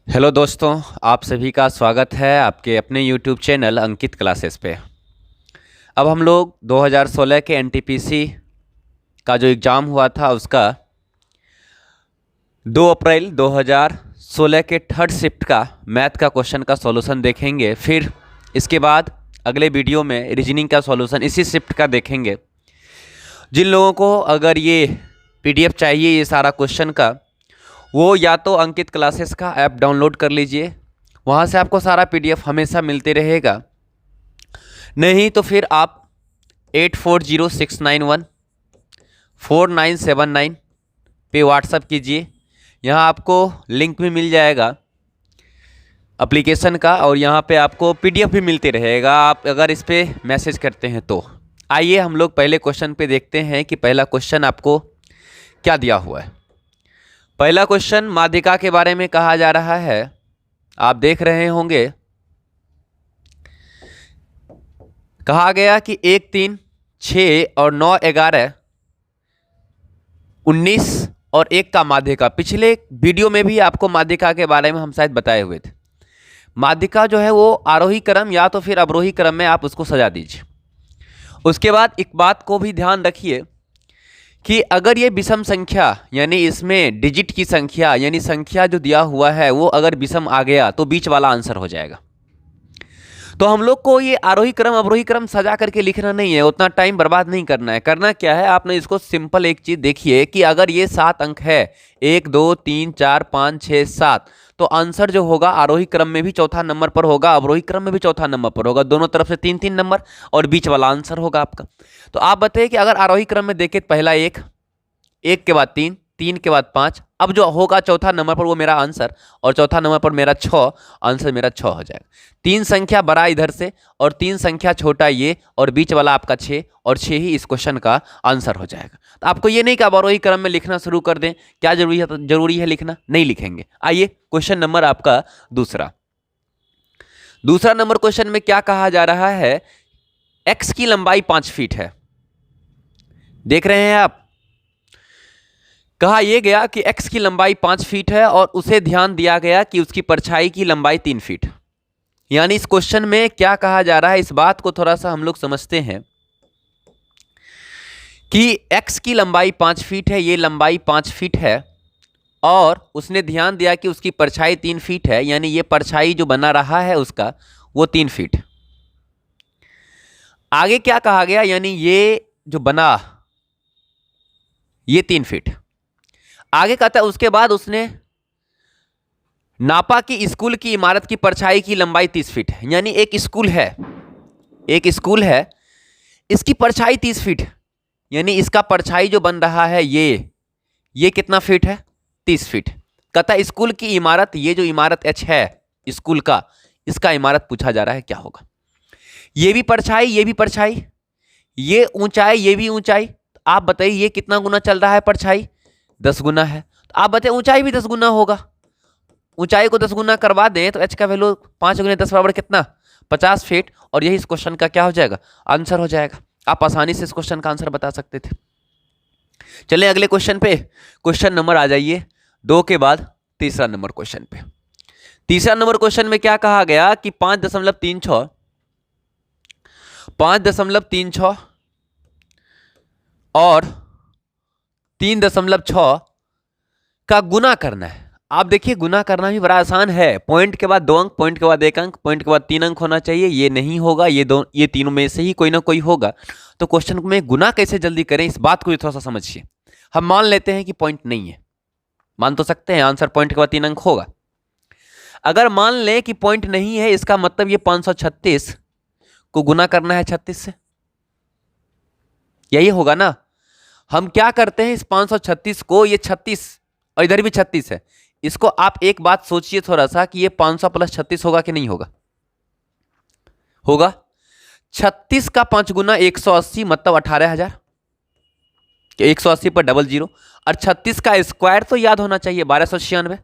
Hello दोस्तों, आप सभी का स्वागत है आपके अपने यूट्यूब चैनल अंकित क्लासेस पे। अब हम लोग 2016 के एनटीपीसी का जो एग्ज़ाम हुआ था उसका 2 अप्रैल 2016 के थर्ड शिफ्ट का मैथ का क्वेश्चन का सॉल्यूशन देखेंगे। फिर इसके बाद अगले वीडियो में रीजनिंग का सॉल्यूशन इसी शिफ्ट का देखेंगे। जिन लोगों को अगर ये पीडीएफ चाहिए ये सारा क्वेश्चन का, वो या तो अंकित क्लासेस का ऐप डाउनलोड कर लीजिए, वहाँ से आपको सारा पीडीएफ हमेशा मिलते रहेगा। नहीं तो फिर आप 8406914979 पे व्हाट्सअप कीजिए। यहाँ आपको लिंक भी मिल जाएगा एप्लीकेशन का और यहाँ पे आपको पीडीएफ भी मिलते रहेगा आप अगर इस पर मैसेज करते हैं तो। आइए हम लोग पहले क्वेश्चन पे देखते हैं कि पहला क्वेश्चन आपको क्या दिया हुआ है। पहला क्वेश्चन माध्यिका के बारे में कहा जा रहा है। आप देख रहे होंगे, कहा गया कि 1, 3, 6 और 9, 11, 19 और 1 का माध्यिका। पिछले वीडियो में भी आपको माध्यिका के बारे में हम शायद बताए हुए थे। माध्यिका जो है वो आरोही क्रम या तो फिर अवरोही क्रम में आप उसको सजा दीजिए। उसके बाद एक बात को भी ध्यान रखिए कि अगर ये विषम संख्या यानी इसमें डिजिट की संख्या यानी संख्या जो दिया हुआ है वो अगर विषम आ गया तो बीच वाला आंसर हो जाएगा। तो हम लोग को ये आरोही क्रम अवरोही क्रम सजा करके लिखना नहीं है, उतना टाइम बर्बाद नहीं करना है। करना क्या है, आपने इसको सिंपल एक चीज देखिए कि अगर ये 7 अंक है 1 2 3 4 5 6 7, तो आंसर जो होगा आरोही क्रम में भी चौथा नंबर पर होगा, अवरोही क्रम में भी चौथा नंबर पर होगा, दोनों तरफ से 3-3 नंबर और बीच वाला आंसर होगा आपका। तो आप बताइए कि अगर आरोही क्रम में देखें पहला 1, 1 के बाद 3, 3 के बाद 5, अब जो होगा चौथा नंबर पर वो मेरा आंसर और चौथा नंबर पर मेरा 6, आंसर मेरा 6 हो जाएगा। 3 संख्या बड़ा इधर से और 3 संख्या छोटा ये और बीच वाला आपका 6 और 6 ही इस क्वेश्चन का आंसर हो जाएगा। तो आपको ये नहीं कि आप आरोही क्रम में लिखना शुरू कर दें, क्या जरूरी है लिखना, नहीं लिखेंगे। आइए क्वेश्चन नंबर आपका दूसरा नंबर क्वेश्चन में क्या कहा जा रहा है, एक्स की लंबाई 5 फीट है। देख रहे हैं आप, कहा यह गया कि x की लंबाई 5 फीट है और उसे ध्यान दिया गया कि उसकी परछाई की लंबाई 3 फीट। यानी इस क्वेश्चन में क्या कहा जा रहा है, इस बात को थोड़ा सा हम लोग समझते हैं कि x की लंबाई 5 फीट है, ये लंबाई 5 फीट है और उसने ध्यान दिया कि उसकी परछाई 3 फीट है, यानी ये परछाई जो बना रहा है उसका वो 3 फीट। आगे क्या कहा गया, यानी ये जो बना ये 3 फीट। आगे कहता है उसके बाद उसने नापा कि स्कूल की इमारत की परछाई की लंबाई 30 फीट है। यानी एक स्कूल है, इसकी परछाई 30 फीट, यानी इसका परछाई जो बन रहा है ये कितना फीट है, 30 फीट। कहता है स्कूल की इमारत, ये जो इमारत H है स्कूल का, इसका इमारत पूछा जा रहा है क्या होगा। ये भी परछाई, ये भी परछाई, ये ऊंचाई, ये भी ऊंचाई। आप बताइए ये कितना गुना चल रहा है, परछाई 10 गुना है। तो आप बताइए ऊंचाई भी 10 गुना होगा। ऊंचाई को 10 गुना करवा दें तो h का वैल्यू 5 गुने 10 बराबर कितना, 50 फीट। और यही इस क्वेश्चन का क्या हो जाएगा, आंसर हो जाएगा। आप आसानी से इस क्वेश्चन का आंसर बता सकते थे। चलिए अगले क्वेश्चन पे, क्वेश्चन नंबर आ जाइए 2 के बाद तीसरा नंबर क्वेश्चन पे। तीसरा नंबर क्वेश्चन में क्या कहा गया कि 5.36 और 3.6 का गुना करना है। आप देखिए गुना करना भी बड़ा आसान है। पॉइंट के बाद 2 अंक, पॉइंट के बाद 1 अंक, पॉइंट के बाद 3 अंक होना चाहिए। ये नहीं होगा, ये तीनों में से ही कोई ना कोई होगा। तो क्वेश्चन में गुना कैसे जल्दी करें, इस बात को भी थोड़ा सा समझिए। हम मान लेते हैं कि पॉइंट नहीं है, मान तो सकते हैं आंसर पॉइंट के बाद 3 अंक होगा। अगर मान लें कि पॉइंट नहीं है, इसका मतलब ये 536 को गुना करना है 36 से, यही होगा ना। हम क्या करते हैं, इस 536 को, ये 36 और इधर भी 36 है, इसको आप एक बात सोचिए थोड़ा सा कि ये 500 प्लस 36 होगा कि नहीं होगा, होगा। 36 का 5 गुना 180 मतलब 18,000, 180 पर 00 और 36 का स्क्वायर तो याद होना चाहिए 1296।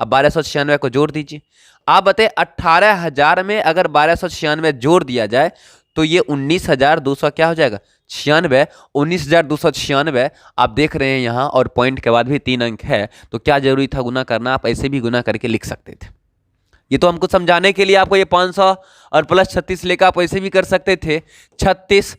अब 1296 को जोड़ दीजिए। आप बताइए 18,000 में अगर 1296 जोड़ दिया जाए तो ये 19,200 क्या हो जाएगा, 96। 19,296 आप देख रहे हैं यहाँ, और पॉइंट के बाद भी 3 अंक है, तो क्या जरूरी था गुना करना, आप ऐसे भी गुना करके लिख सकते थे। ये तो हमको समझाने के लिए आपको ये 500 और प्लस 36 लेकर आप ऐसे भी कर सकते थे। 36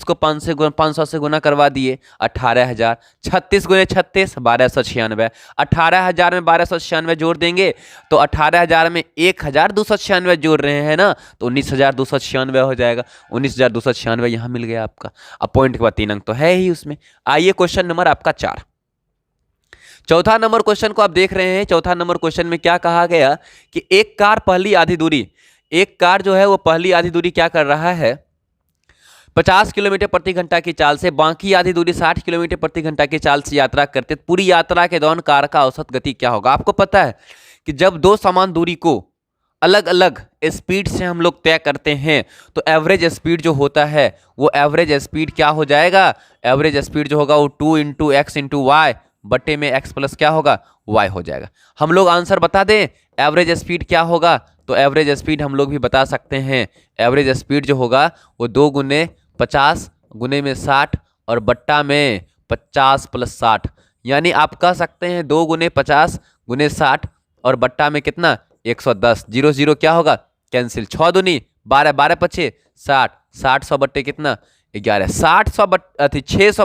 को 500 से गुना करवा दिए 18,000। 36 गुने 36 1296। 18,000 में 1296 जोड़ देंगे तो 18,000 में 1,296 जोड़ रहे हैं ना, तो 19,296 हो जाएगा। 19,296 यहाँ मिल गया आपका। अब पॉइंट के बाद 3 अंक तो है ही उसमें। आइए क्वेश्चन नंबर आपका 4। चौथा नंबर क्वेश्चन को आप देख रहे हैं। चौथा नंबर क्वेश्चन में क्या कहा गया कि एक कार जो है वो पहली आधी दूरी क्या कर रहा है, 50 किलोमीटर प्रति घंटा की चाल से, बाकी आधी दूरी 60 किलोमीटर प्रति घंटा की चाल से यात्रा करते। पूरी यात्रा के दौरान कार का औसत गति क्या होगा। आपको पता है कि जब दो समान दूरी को अलग अलग स्पीड से हम लोग तय करते हैं तो एवरेज स्पीड जो होता है वो एवरेज स्पीड क्या हो जाएगा, एवरेज स्पीड जो होगा वो 2 × x × y बटे में x प्लस क्या होगा, y हो जाएगा। हम लोग आंसर बता दें एवरेज स्पीड क्या होगा, तो एवरेज स्पीड हम लोग भी बता सकते हैं। एवरेज स्पीड जो होगा वो 2 × 50 गुने में 60 और बट्टा में 50 + 60, यानी आप कह सकते हैं 2 × 50 × 60 और बट्टा में कितना 110। 0 0 क्या होगा, कैंसिल। 6 दूनी 12, 12 × 5 60, 60 100 बट्टे कितना 11, 600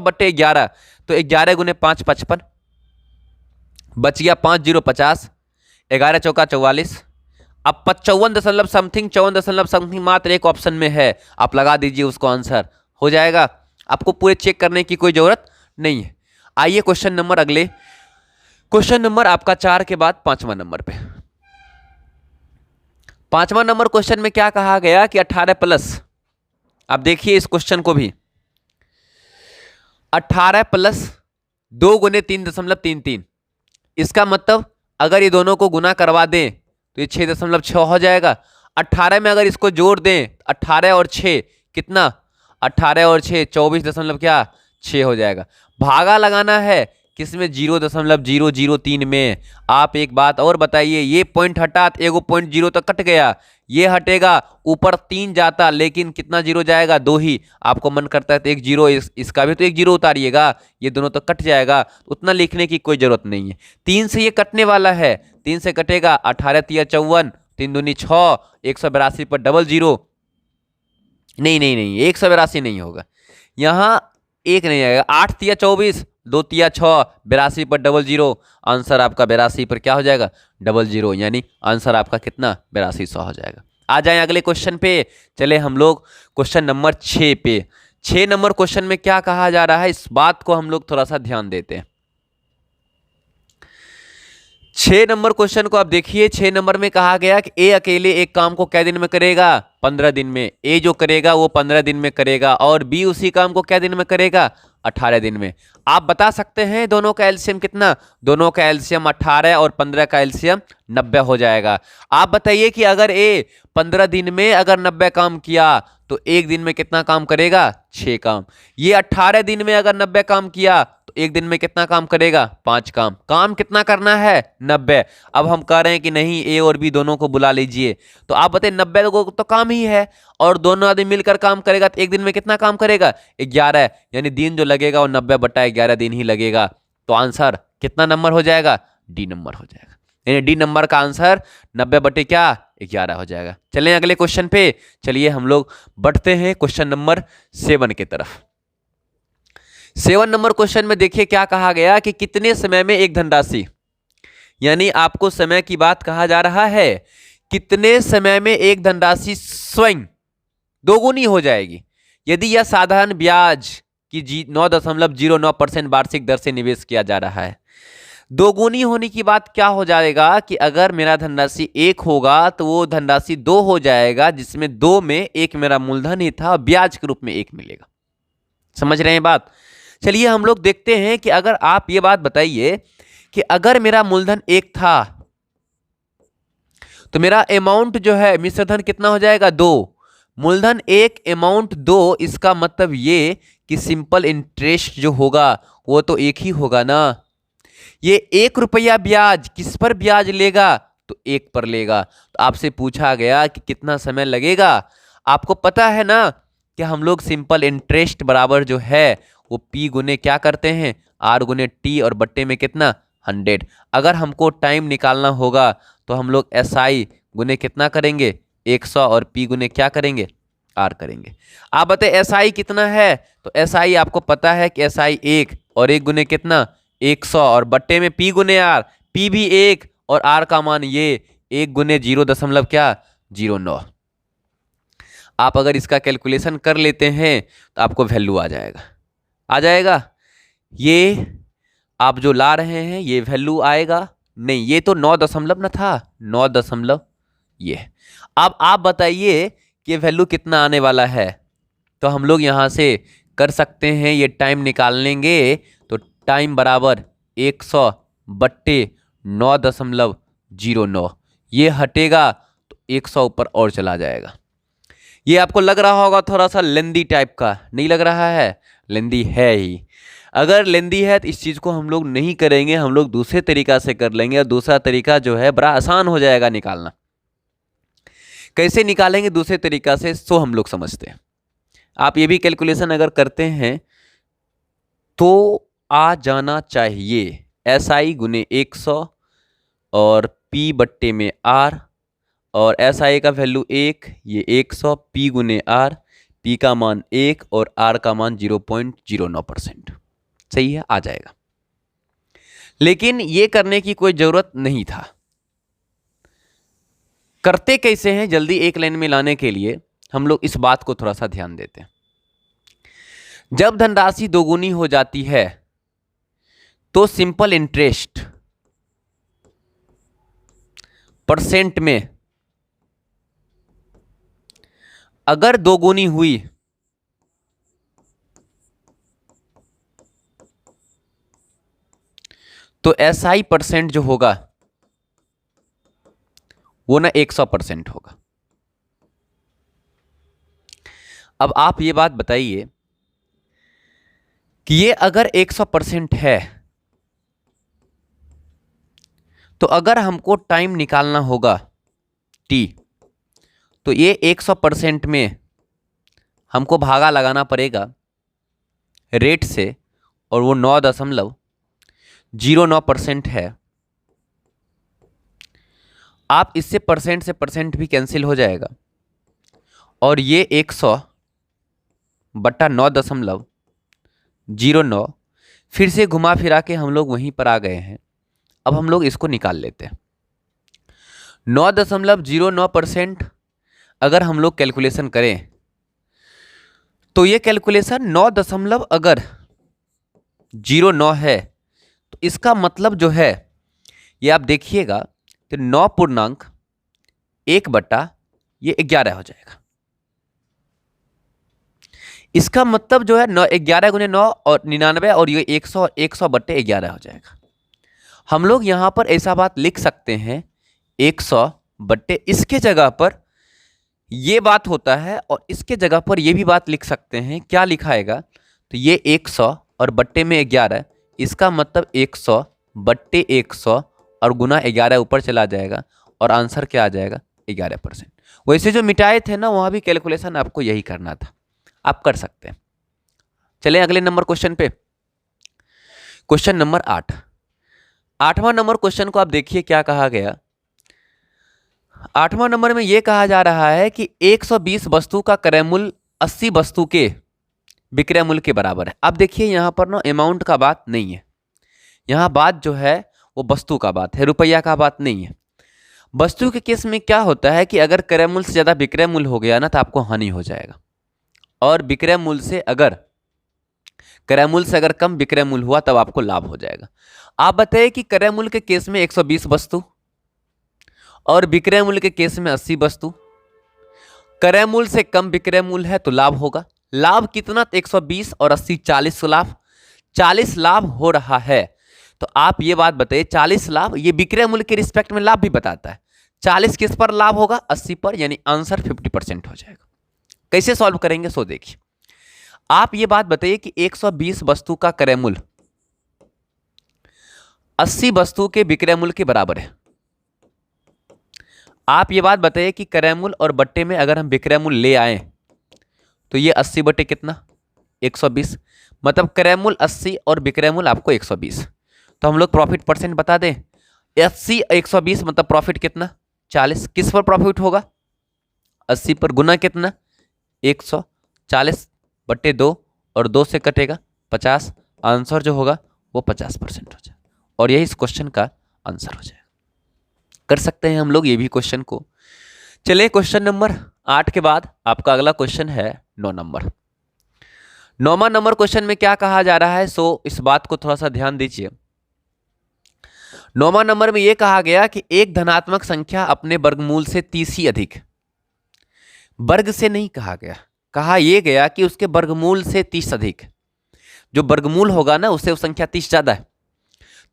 बट्टे 11, तो 11 × 5 55, बच गया 5 0 50, 11 चौका 44। अब 54.समथिंग मात्र एक ऑप्शन में है, आप लगा दीजिए उसको, आंसर हो जाएगा। आपको पूरे चेक करने की कोई जरूरत नहीं है। आइए क्वेश्चन नंबर अगले, क्वेश्चन नंबर आपका 4 के बाद 5वां नंबर पे। 5वां नंबर क्वेश्चन में क्या कहा गया कि 18 प्लस, आप देखिए इस क्वेश्चन को भी, 18 + 2 × 3.33, इसका मतलब अगर ये दोनों को गुना करवा दें तो ये 6.6 हो जाएगा। 18 में अगर इसको जोड़ दें 18 और 6 कितना, 18 और 6 24.6 हो जाएगा। भागा लगाना है किसमें, 0.003 में। आप एक बात और बताइए, ये पॉइंट हटा तो एगो पॉइंट 0 तो कट गया, ये हटेगा ऊपर 3 जाता, लेकिन कितना 0 जाएगा, 2 ही। आपको मन करता है तो एक 0 इसका भी तो एक 0 उतारिएगा, ये दोनों तो कट जाएगा, उतना लिखने की कोई जरूरत नहीं है। 3 से ये कटने वाला है, 3 से कटेगा, 18 × 3 = 54, 3 दूनी 6, 182 पर डबल 0, नहीं 182 नहीं होगा, यहाँ एक नहीं आएगा। 8 × 3 = 24, 2 × 3 = 6, 82 पर डबल 0, आंसर आपका 82 पर क्या हो जाएगा, डबल 0, यानी आंसर आपका कितना 8200 हो जाएगा। आ जाएं अगले क्वेश्चन पे। चले हम लोग क्वेश्चन नंबर 6 पे। 6 नंबर क्वेश्चन में क्या कहा जा रहा है, इस बात को हम लोग थोड़ा सा ध्यान देते हैं। 6 नंबर क्वेश्चन को आप देखिए। 6 नंबर में कहा गया कि ए अकेले एक काम को क्या दिन में करेगा, 15 दिन में। ए जो करेगा वो 15 दिन में करेगा, और बी उसी काम को क्या दिन में करेगा, 18 दिन में। आप बता सकते हैं दोनों का एलसीएम कितना, दोनों का एलसीएम 18 और 15 का एलसीएम 90 हो जाएगा। आप बताइए कि अगर ए 15 दिन में अगर 90 काम किया तो एक दिन में कितना काम करेगा, 6 काम। ये 18 दिन में अगर 90 काम किया तो एक दिन में कितना काम करेगा, 5 काम। काम कितना करना है, 90। अब हम कह रहे हैं कि नहीं, ए और बी दोनों को बुला लीजिए, तो आप बताइए 90 लोगों को तो काम ही है, और दोनों आदमी मिलकर काम करेगा तो एक दिन में कितना काम करेगा, 11, यानी दिन जो लगेगा वो 90/11 दिन ही लगेगा। तो आंसर कितना नंबर हो जाएगा, डी नंबर हो जाएगा, यानी डी नंबर का आंसर 90/11 हो जाएगा। चलें अगले क्वेश्चन पे। चलिए हम लोग बढ़ते हैं क्वेश्चन नंबर 7 की तरफ। 7 नंबर क्वेश्चन में देखिए क्या कहा गया कि कितने समय में एक धनराशि, यानी आपको समय की बात कहा जा रहा है, कितने समय में एक धनराशि स्वयं दोगुनी हो जाएगी यदि यह साधारण ब्याज की 9.09% वार्षिक दर से निवेश किया जा रहा है। दोगुनी होने की बात क्या हो जाएगा कि अगर मेरा धनराशि 1 होगा तो वो धनराशि 2 हो जाएगा, जिसमें 2 में 1 मेरा मूलधन ही था, ब्याज के रूप में 1 मिलेगा। समझ रहे हैं बात। चलिए हम लोग देखते हैं कि अगर आप ये बात बताइए कि अगर मेरा मूलधन 1 था तो मेरा अमाउंट जो है मिश्रधन कितना हो जाएगा, 2। मूलधन 1 अमाउंट 2, इसका मतलब ये कि सिंपल इंटरेस्ट जो होगा वो तो 1 ही होगा ना। ये 1 रुपया ब्याज किस पर ब्याज लेगा, तो 1 पर लेगा। तो आपसे पूछा गया कि कितना समय लगेगा। आपको पता है ना कि हम लोग सिंपल इंटरेस्ट बराबर जो है वो P गुने क्या करते हैं, R गुने T, और बट्टे में कितना 100। अगर हमको टाइम निकालना होगा तो हम लोग SI गुने कितना करेंगे 100 और P गुने क्या करेंगे R करेंगे। आप बताए SI कितना है, तो SI आपको पता है कि SI 1 और 1 गुने कितना 100 और बट्टे में P गुने R, P भी 1 और R का मान ये 1 गुने 0.09। आप अगर इसका कैलकुलेशन कर लेते हैं तो आपको वैल्यू आ जाएगा। ये आप जो ला रहे हैं ये वैल्यू आएगा नहीं, ये तो 9 दशमलव न था, 9 दशमलव ये। अब आप बताइए कि वैल्यू कितना आने वाला है, तो हम लोग यहाँ से कर सकते हैं, ये टाइम निकाल लेंगे तो टाइम बराबर 100 बट्टे 9.09, ये हटेगा तो 100 ऊपर और चला जाएगा। ये आपको लग रहा होगा थोड़ा सा लेंदी टाइप का, नहीं लग रहा है? लेंदी है ही। अगर लेंदी है तो इस चीज़ को हम लोग नहीं करेंगे, हम लोग दूसरे तरीका से कर लेंगे, और दूसरा तरीका जो है बड़ा आसान हो जाएगा निकालना। कैसे निकालेंगे दूसरे तरीका से, सो हम लोग समझते हैं। आप ये भी कैलकुलेशन अगर करते हैं तो आ जाना चाहिए SI गुने 100 और P बट्टे में R, और SI का वैल्यू 1, ये 100, P गुने R, P का मान 1 और R का मान 0.09%। सही है, आ जाएगा। लेकिन ये करने की कोई ज़रूरत नहीं था। करते कैसे हैं, जल्दी एक लाइन में लाने के लिए हम लोग इस बात को थोड़ा सा ध्यान देते हैं। जब धनराशि दोगुनी हो जाती है तो सिंपल इंटरेस्ट परसेंट में अगर दोगुनी हुई तो SI परसेंट जो होगा वो ना 100% होगा। अब आप ये बात बताइए कि ये अगर 100% है तो अगर हमको टाइम निकालना होगा T, तो ये 100% में हमको भागा लगाना पड़ेगा रेट से, और वो 9.09% है। आप इससे परसेंट से परसेंट भी कैंसिल हो जाएगा, और ये 100 बट्टा 9.09 फिर से घुमा फिरा के हम लोग वहीं पर आ गए हैं। अब हम लोग इसको निकाल लेते हैं। 9.09% अगर हम लोग कैलकुलेशन करें तो ये कैलकुलेशन 9.09 है, तो इसका मतलब जो है ये आप देखिएगा तो 9.1 बट्टा ये 11 हो जाएगा। इसका मतलब जो है 11 गुने 9 और 99 और ये 100 बट्टे 11 हो जाएगा। हम लोग यहाँ पर ऐसा बात लिख सकते हैं 100 बट्टे, इसके जगह पर ये बात होता है और इसके जगह पर ये भी बात लिख सकते हैं। क्या लिखाएगा, तो ये 100 और बट्टे में 11, इसका मतलब 100 बट्टे 100 और गुना 11 ऊपर चला जाएगा, और आंसर क्या आ जाएगा 11%। वैसे जो मिटाए थे ना वहाँ भी कैलकुलेशन आपको यही करना था, आप कर सकते हैं। चलें अगले नंबर क्वेश्चन पे। क्वेश्चन नंबर 8, 8वां नंबर क्वेश्चन को आप देखिए क्या कहा गया। 8वां नंबर में यह कहा जा रहा है कि 120 वस्तु का क्रय मूल्य 80 वस्तु के विक्रय मूल्य के बराबर है। अब देखिए यहाँ पर ना अमाउंट का बात नहीं है, यहाँ बात जो है वो वस्तु का बात है, रुपया का बात नहीं है। वस्तु के केस में क्या होता है कि अगर क्रय मूल्य से ज़्यादा विक्रय मूल्य हो गया ना तो आपको हानि हो जाएगा, और विक्रय मूल्य से अगर क्रय मूल्य से अगर कम विक्रय मूल्य हुआ तब आपको लाभ हो जाएगा। आप बताइए कि क्रय मूल्य के केस में 120 वस्तु और विक्रय मूल्य के केस में 80 वस्तु, क्रय मूल्य से कम विक्रय मूल्य है तो लाभ होगा। लाभ कितना, 120 और 80 40 लाभ, 40 लाभ हो रहा है। तो आप ये बात बताइए 40 लाभ, ये विक्रय मूल्य के रिस्पेक्ट में लाभ भी बताता है। 40 किस पर लाभ होगा, 80 पर, यानी आंसर 50% हो जाएगा। कैसे सॉल्व करेंगे सो देखिए। आप ये बात बताइए कि 120 वस्तु का क्रय मूल्य 80 वस्तु के विक्रय मूल्य के बराबर है। आप ये बात बताइए कि क्रय मूल्य और बट्टे में अगर हम विक्रय मूल्य ले आए तो ये 80 बट्टे कितना 120, मतलब क्रय मूल्य 80 और विक्रय मूल्य आपको 120। तो हम लोग प्रॉफिट परसेंट बता दें, 80 120 मतलब प्रॉफिट कितना 40। किस पर प्रॉफिट होगा? 80 पर। गुना कितना? 100। 40/2 और 2 से कटेगा 50। आंसर जो होगा वो 50% हो जाएगा और यही इस क्वेश्चन का आंसर हो जाएगा। कर सकते हैं हम लोग ये भी क्वेश्चन को। चलिए क्वेश्चन नंबर 8 के बाद आपका अगला क्वेश्चन है 9 नंबर। 9वां नंबर क्वेश्चन में क्या कहा जा रहा है, सो इस बात को थोड़ा सा ध्यान दीजिए। 9वां नंबर में यह कहा गया कि एक धनात्मक संख्या अपने वर्गमूल से 30 ही अधिक। वर्ग से नहीं कहा गया, कहा यह गया कि उसके वर्गमूल से 30 अधिक। जो वर्गमूल होगा ना उससे वो संख्या 30 ज्यादा है।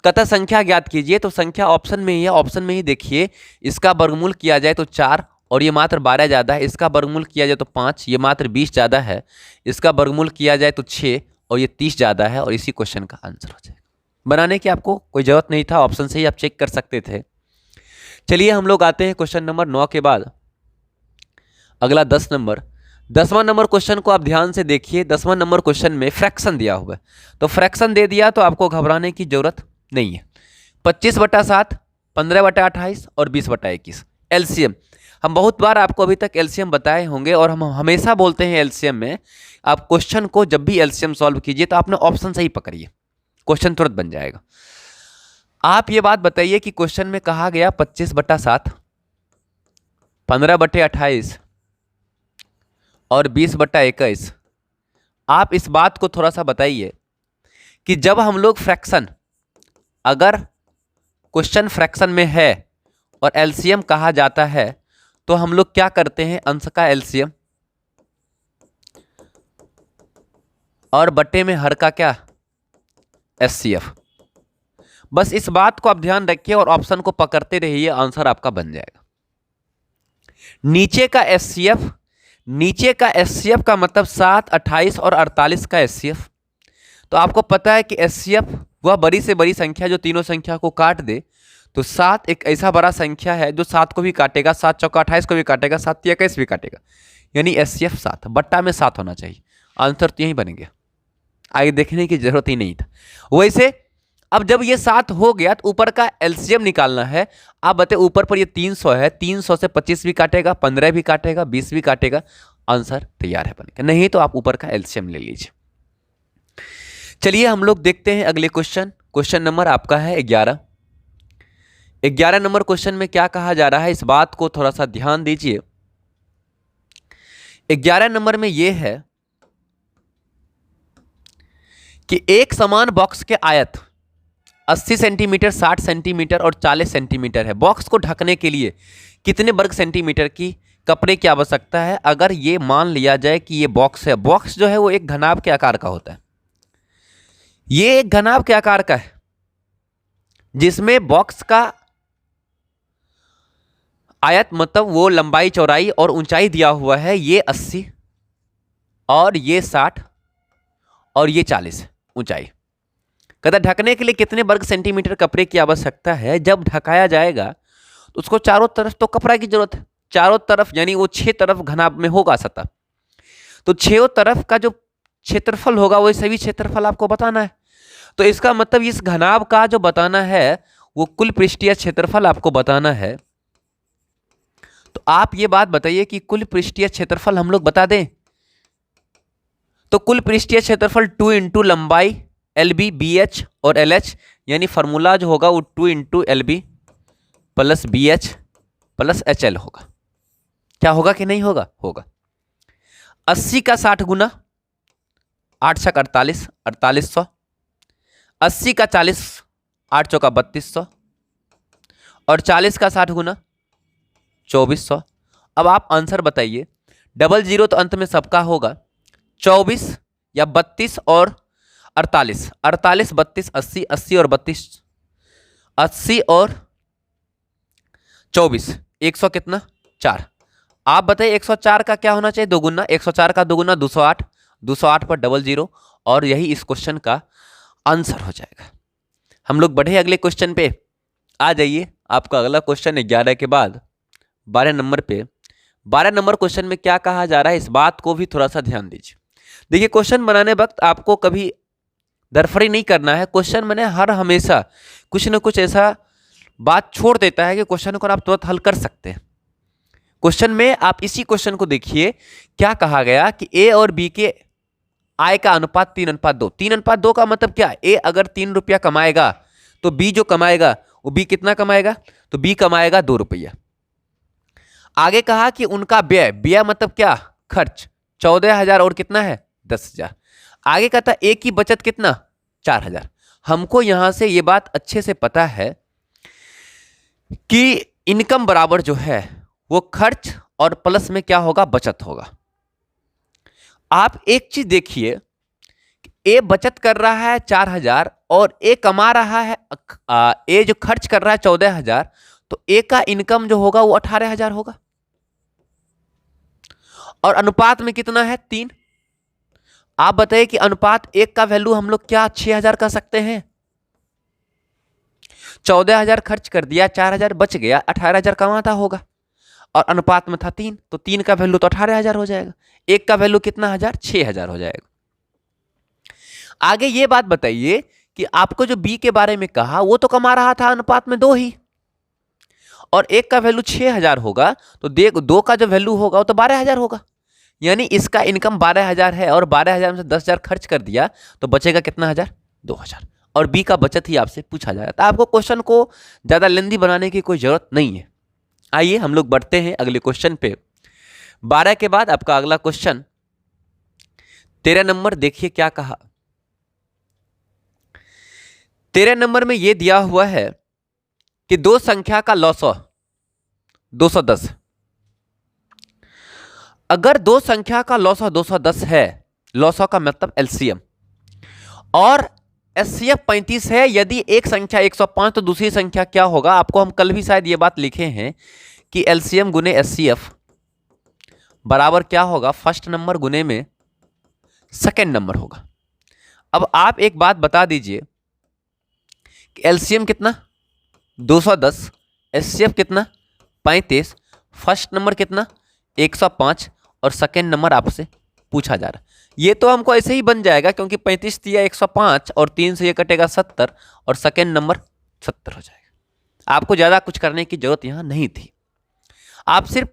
कतः संख्या ज्ञात कीजिए, तो संख्या ऑप्शन में ही है। ऑप्शन में ही देखिए, इसका वर्गमूल किया जाए तो 4 और ये मात्र 12 ज्यादा है। इसका वर्गमूल किया जाए तो 5, ये मात्र 20 ज्यादा है। इसका वर्गमूल किया जाए तो 6 और ये 30 ज्यादा है और इसी क्वेश्चन का आंसर हो जाएगा। बनाने की आपको कोई जरूरत नहीं था, ऑप्शन से ही आप चेक कर सकते थे। चलिए हम लोग आते हैं क्वेश्चन नंबर 9 के बाद अगला 10 नंबर। 10वां नंबर क्वेश्चन को आप ध्यान से देखिए। 10वां नंबर क्वेश्चन में फ्रैक्शन दिया हुआ है, तो फ्रैक्शन दे दिया तो आपको घबराने की जरूरत नहीं है। 25/7, 15/28 और 20/21 एलसीएम। हम बहुत बार आपको अभी तक एलसीएम बताए होंगे और हम हमेशा बोलते हैं एलसीएम में आप क्वेश्चन को जब भी एलसीएम सॉल्व कीजिए तो आपने ऑप्शन से ही पकड़िए, क्वेश्चन तुरंत बन जाएगा। आप ये बात बताइए कि क्वेश्चन में कहा गया 25/7, 15/28 और 20/21। आप इस बात को थोड़ा सा बताइए कि जब हम लोग फ्रैक्शन, अगर क्वेश्चन फ्रैक्शन में है और एलसीएम कहा जाता है तो हम लोग क्या करते हैं? अंश का एलसीएम और बट्टे में हर का क्या? एचसीएफ। बस इस बात को आप ध्यान रखिए और ऑप्शन को पकड़ते रहिए, आंसर आपका बन जाएगा। नीचे का एचसीएफ, नीचे का एचसीएफ का मतलब 7, 28 और 48 का एचसीएफ। तो आपको पता है कि एचसीएफ वह बड़ी से बड़ी संख्या जो तीनों संख्या को काट दे। तो 7 एक ऐसा बड़ा संख्या है जो 7 को भी काटेगा, 7 चौका 28 को भी काटेगा, 7 तिया 21 भी काटेगा, यानी एचसीएफ 7। बट्टा में 7 होना चाहिए, आंसर तो यही बनेगा, आगे देखने की जरूरत ही नहीं था। वैसे अब जब ये 7 हो गया तो ऊपर का एलसीएम निकालना है। आप बताए ऊपर पर ये 300 है, 300 से 25 भी काटेगा, 15 भी काटेगा, 20 भी काटेगा, आंसर तैयार है बनेगा। नहीं तो आप ऊपर का एलसीएम ले लीजिए। चलिए हम लोग देखते हैं अगले क्वेश्चन। क्वेश्चन नंबर आपका है 11। 11 नंबर क्वेश्चन में क्या कहा जा रहा है, इस बात को थोड़ा सा ध्यान दीजिए। 11 नंबर में यह है कि एक समान बॉक्स के आयत 80 सेंटीमीटर, 60 सेंटीमीटर और 40 सेंटीमीटर है। बॉक्स को ढकने के लिए कितने वर्ग सेंटीमीटर की कपड़े की आवश्यकता है? अगर ये मान लिया जाए कि ये बॉक्स है, बॉक्स जो है वो एक घनाभ के आकार का होता है। ये एक घनाभ के आकार का है जिसमें बॉक्स का आयत मतलब वो लंबाई, चौड़ाई और ऊंचाई दिया हुआ है। ये 80 और ये 60 और ये 40 ऊंचाई। कहता ढकने के लिए कितने वर्ग सेंटीमीटर कपड़े की आवश्यकता है? जब ढकाया जाएगा तो उसको चारों तरफ तो कपड़ा की जरूरत है, चारों तरफ यानी वो 6 तरफ घनाभ में होगा सतह। तो 6 तरफ का जो क्षेत्रफल होगा वो सभी क्षेत्रफल आपको बताना है। तो इसका मतलब इस घनाभ का जो बताना है वो कुल पृष्ठीय क्षेत्रफल आपको बताना है। तो आप ये बात बताइए कि कुल पृष्ठीय क्षेत्रफल हम लोग बता दें तो कुल पृष्ठीय क्षेत्रफल 2 इंटू लंबाई LB BH और LH, यानी फॉर्मूला जो होगा वो 2 into LB plus BH plus HL होगा। क्या होगा कि नहीं होगा? होगा। 80 का 60 गुना 8 छक 48, 4800। 80 का 40, 8 चौका 3200 और 40 का 60 गुना 2400। अब आप आंसर बताइए। 00 तो अंत में सबका होगा। 24 या 32 और 48, 48 32 80, 80 और 32 80 और 24 100 कितना? 4। आप बताइए 104 का क्या होना चाहिए? दोगुना। 104 का दोगुना 208, 208 पर 00 और यही इस क्वेश्चन का आंसर हो जाएगा। हम लोग बढ़े अगले क्वेश्चन पे। आ जाइए, आपका अगला क्वेश्चन 11 के बाद 12 नंबर पे। 12 नंबर क्वेश्चन में क्या कहा जा रहा है, इस बात को भी थोड़ा सा ध्यान दीजिए। देखिए क्वेश्चन बनाने वक्त आपको कभी दरफरी नहीं करना है। क्वेश्चन मैंने हर हमेशा कुछ न कुछ ऐसा बात छोड़ देता है कि क्वेश्चन को आप तुरंत हल कर सकते हैं। क्वेश्चन में आप इसी क्वेश्चन को देखिए, क्या कहा गया कि ए और बी के आय का अनुपात 3:2। 3:2 का मतलब क्या? ए अगर 3 रुपया कमाएगा तो बी जो कमाएगा वो बी कितना कमाएगा? तो बी कमाएगा 2 रुपया। आगे कहा कि उनका व्यय, व्यय मतलब क्या? खर्च 14,000 और कितना है? 10,000। आगे कहता ए की बचत कितना? 4,000। हमको यहां से ये बात अच्छे से पता है कि इनकम बराबर जो है वो खर्च और प्लस में क्या होगा? बचत होगा। आप एक चीज देखिए, ए बचत कर रहा है 4,000 और ए कमा रहा है, ए जो खर्च कर रहा है 14,000, तो ए का इनकम जो होगा वो 18,000 होगा। और अनुपात में कितना है? 3। आप बताइए कि अनुपात 1 का वैल्यू हम लोग क्या 6,000 कर सकते हैं? 14,000 खर्च कर दिया, 4,000 बच गया, 18,000 कमाता होगा और अनुपात में था 3, तो 3 का वैल्यू तो 18,000 हो जाएगा। 1 का वैल्यू कितना? 6,000 हो जाएगा। आगे ये बात बताइए कि आपको जो बी के बारे में कहा वो तो कमा रहा था अनुपात में 2 ही, और 1 का वैल्यू 6,000 होगा, तो देख 2 का जो वैल्यू होगा वो तो 12,000 होगा। यानी इसका इनकम 12,000 है और 12,000 में से 10,000 खर्च कर दिया तो बचेगा कितना? 2,000। और बी का बचत ही आपसे पूछा जा रहा था। आपको क्वेश्चन को ज्यादा लेंदी बनाने की कोई जरूरत नहीं है। आइए हम लोग बढ़ते हैं अगले क्वेश्चन पे। 12 के बाद आपका अगला क्वेश्चन 13 नंबर, देखिए क्या कहा। 13 नंबर में यह दिया हुआ है कि दो संख्या का लॉसव 210। अगर दो संख्या का लॉसव 210 है, लॉसव का मतलब एलसीएम, और एचसीएफ 35 है, यदि एक संख्या 105 तो दूसरी संख्या क्या होगा? आपको हम कल भी शायद ये बात लिखे हैं कि एलसीएम गुने एचसीएफ बराबर क्या होगा? फर्स्ट नंबर गुने में सेकेंड नंबर होगा। अब आप एक बात बता दीजिए कि एलसीएम कितना? 210, एचसीएफ कितना? 35, फर्स्ट नंबर कितना? 105 और सेकेंड नंबर आपसे पूछा जा रहा है। ये तो हमको ऐसे ही बन जाएगा क्योंकि 35 दिया 105 और 3 से ये कटेगा 70 और सेकेंड नंबर 70 हो जाएगा। आपको ज़्यादा कुछ करने की जरूरत यहाँ नहीं थी। आप सिर्फ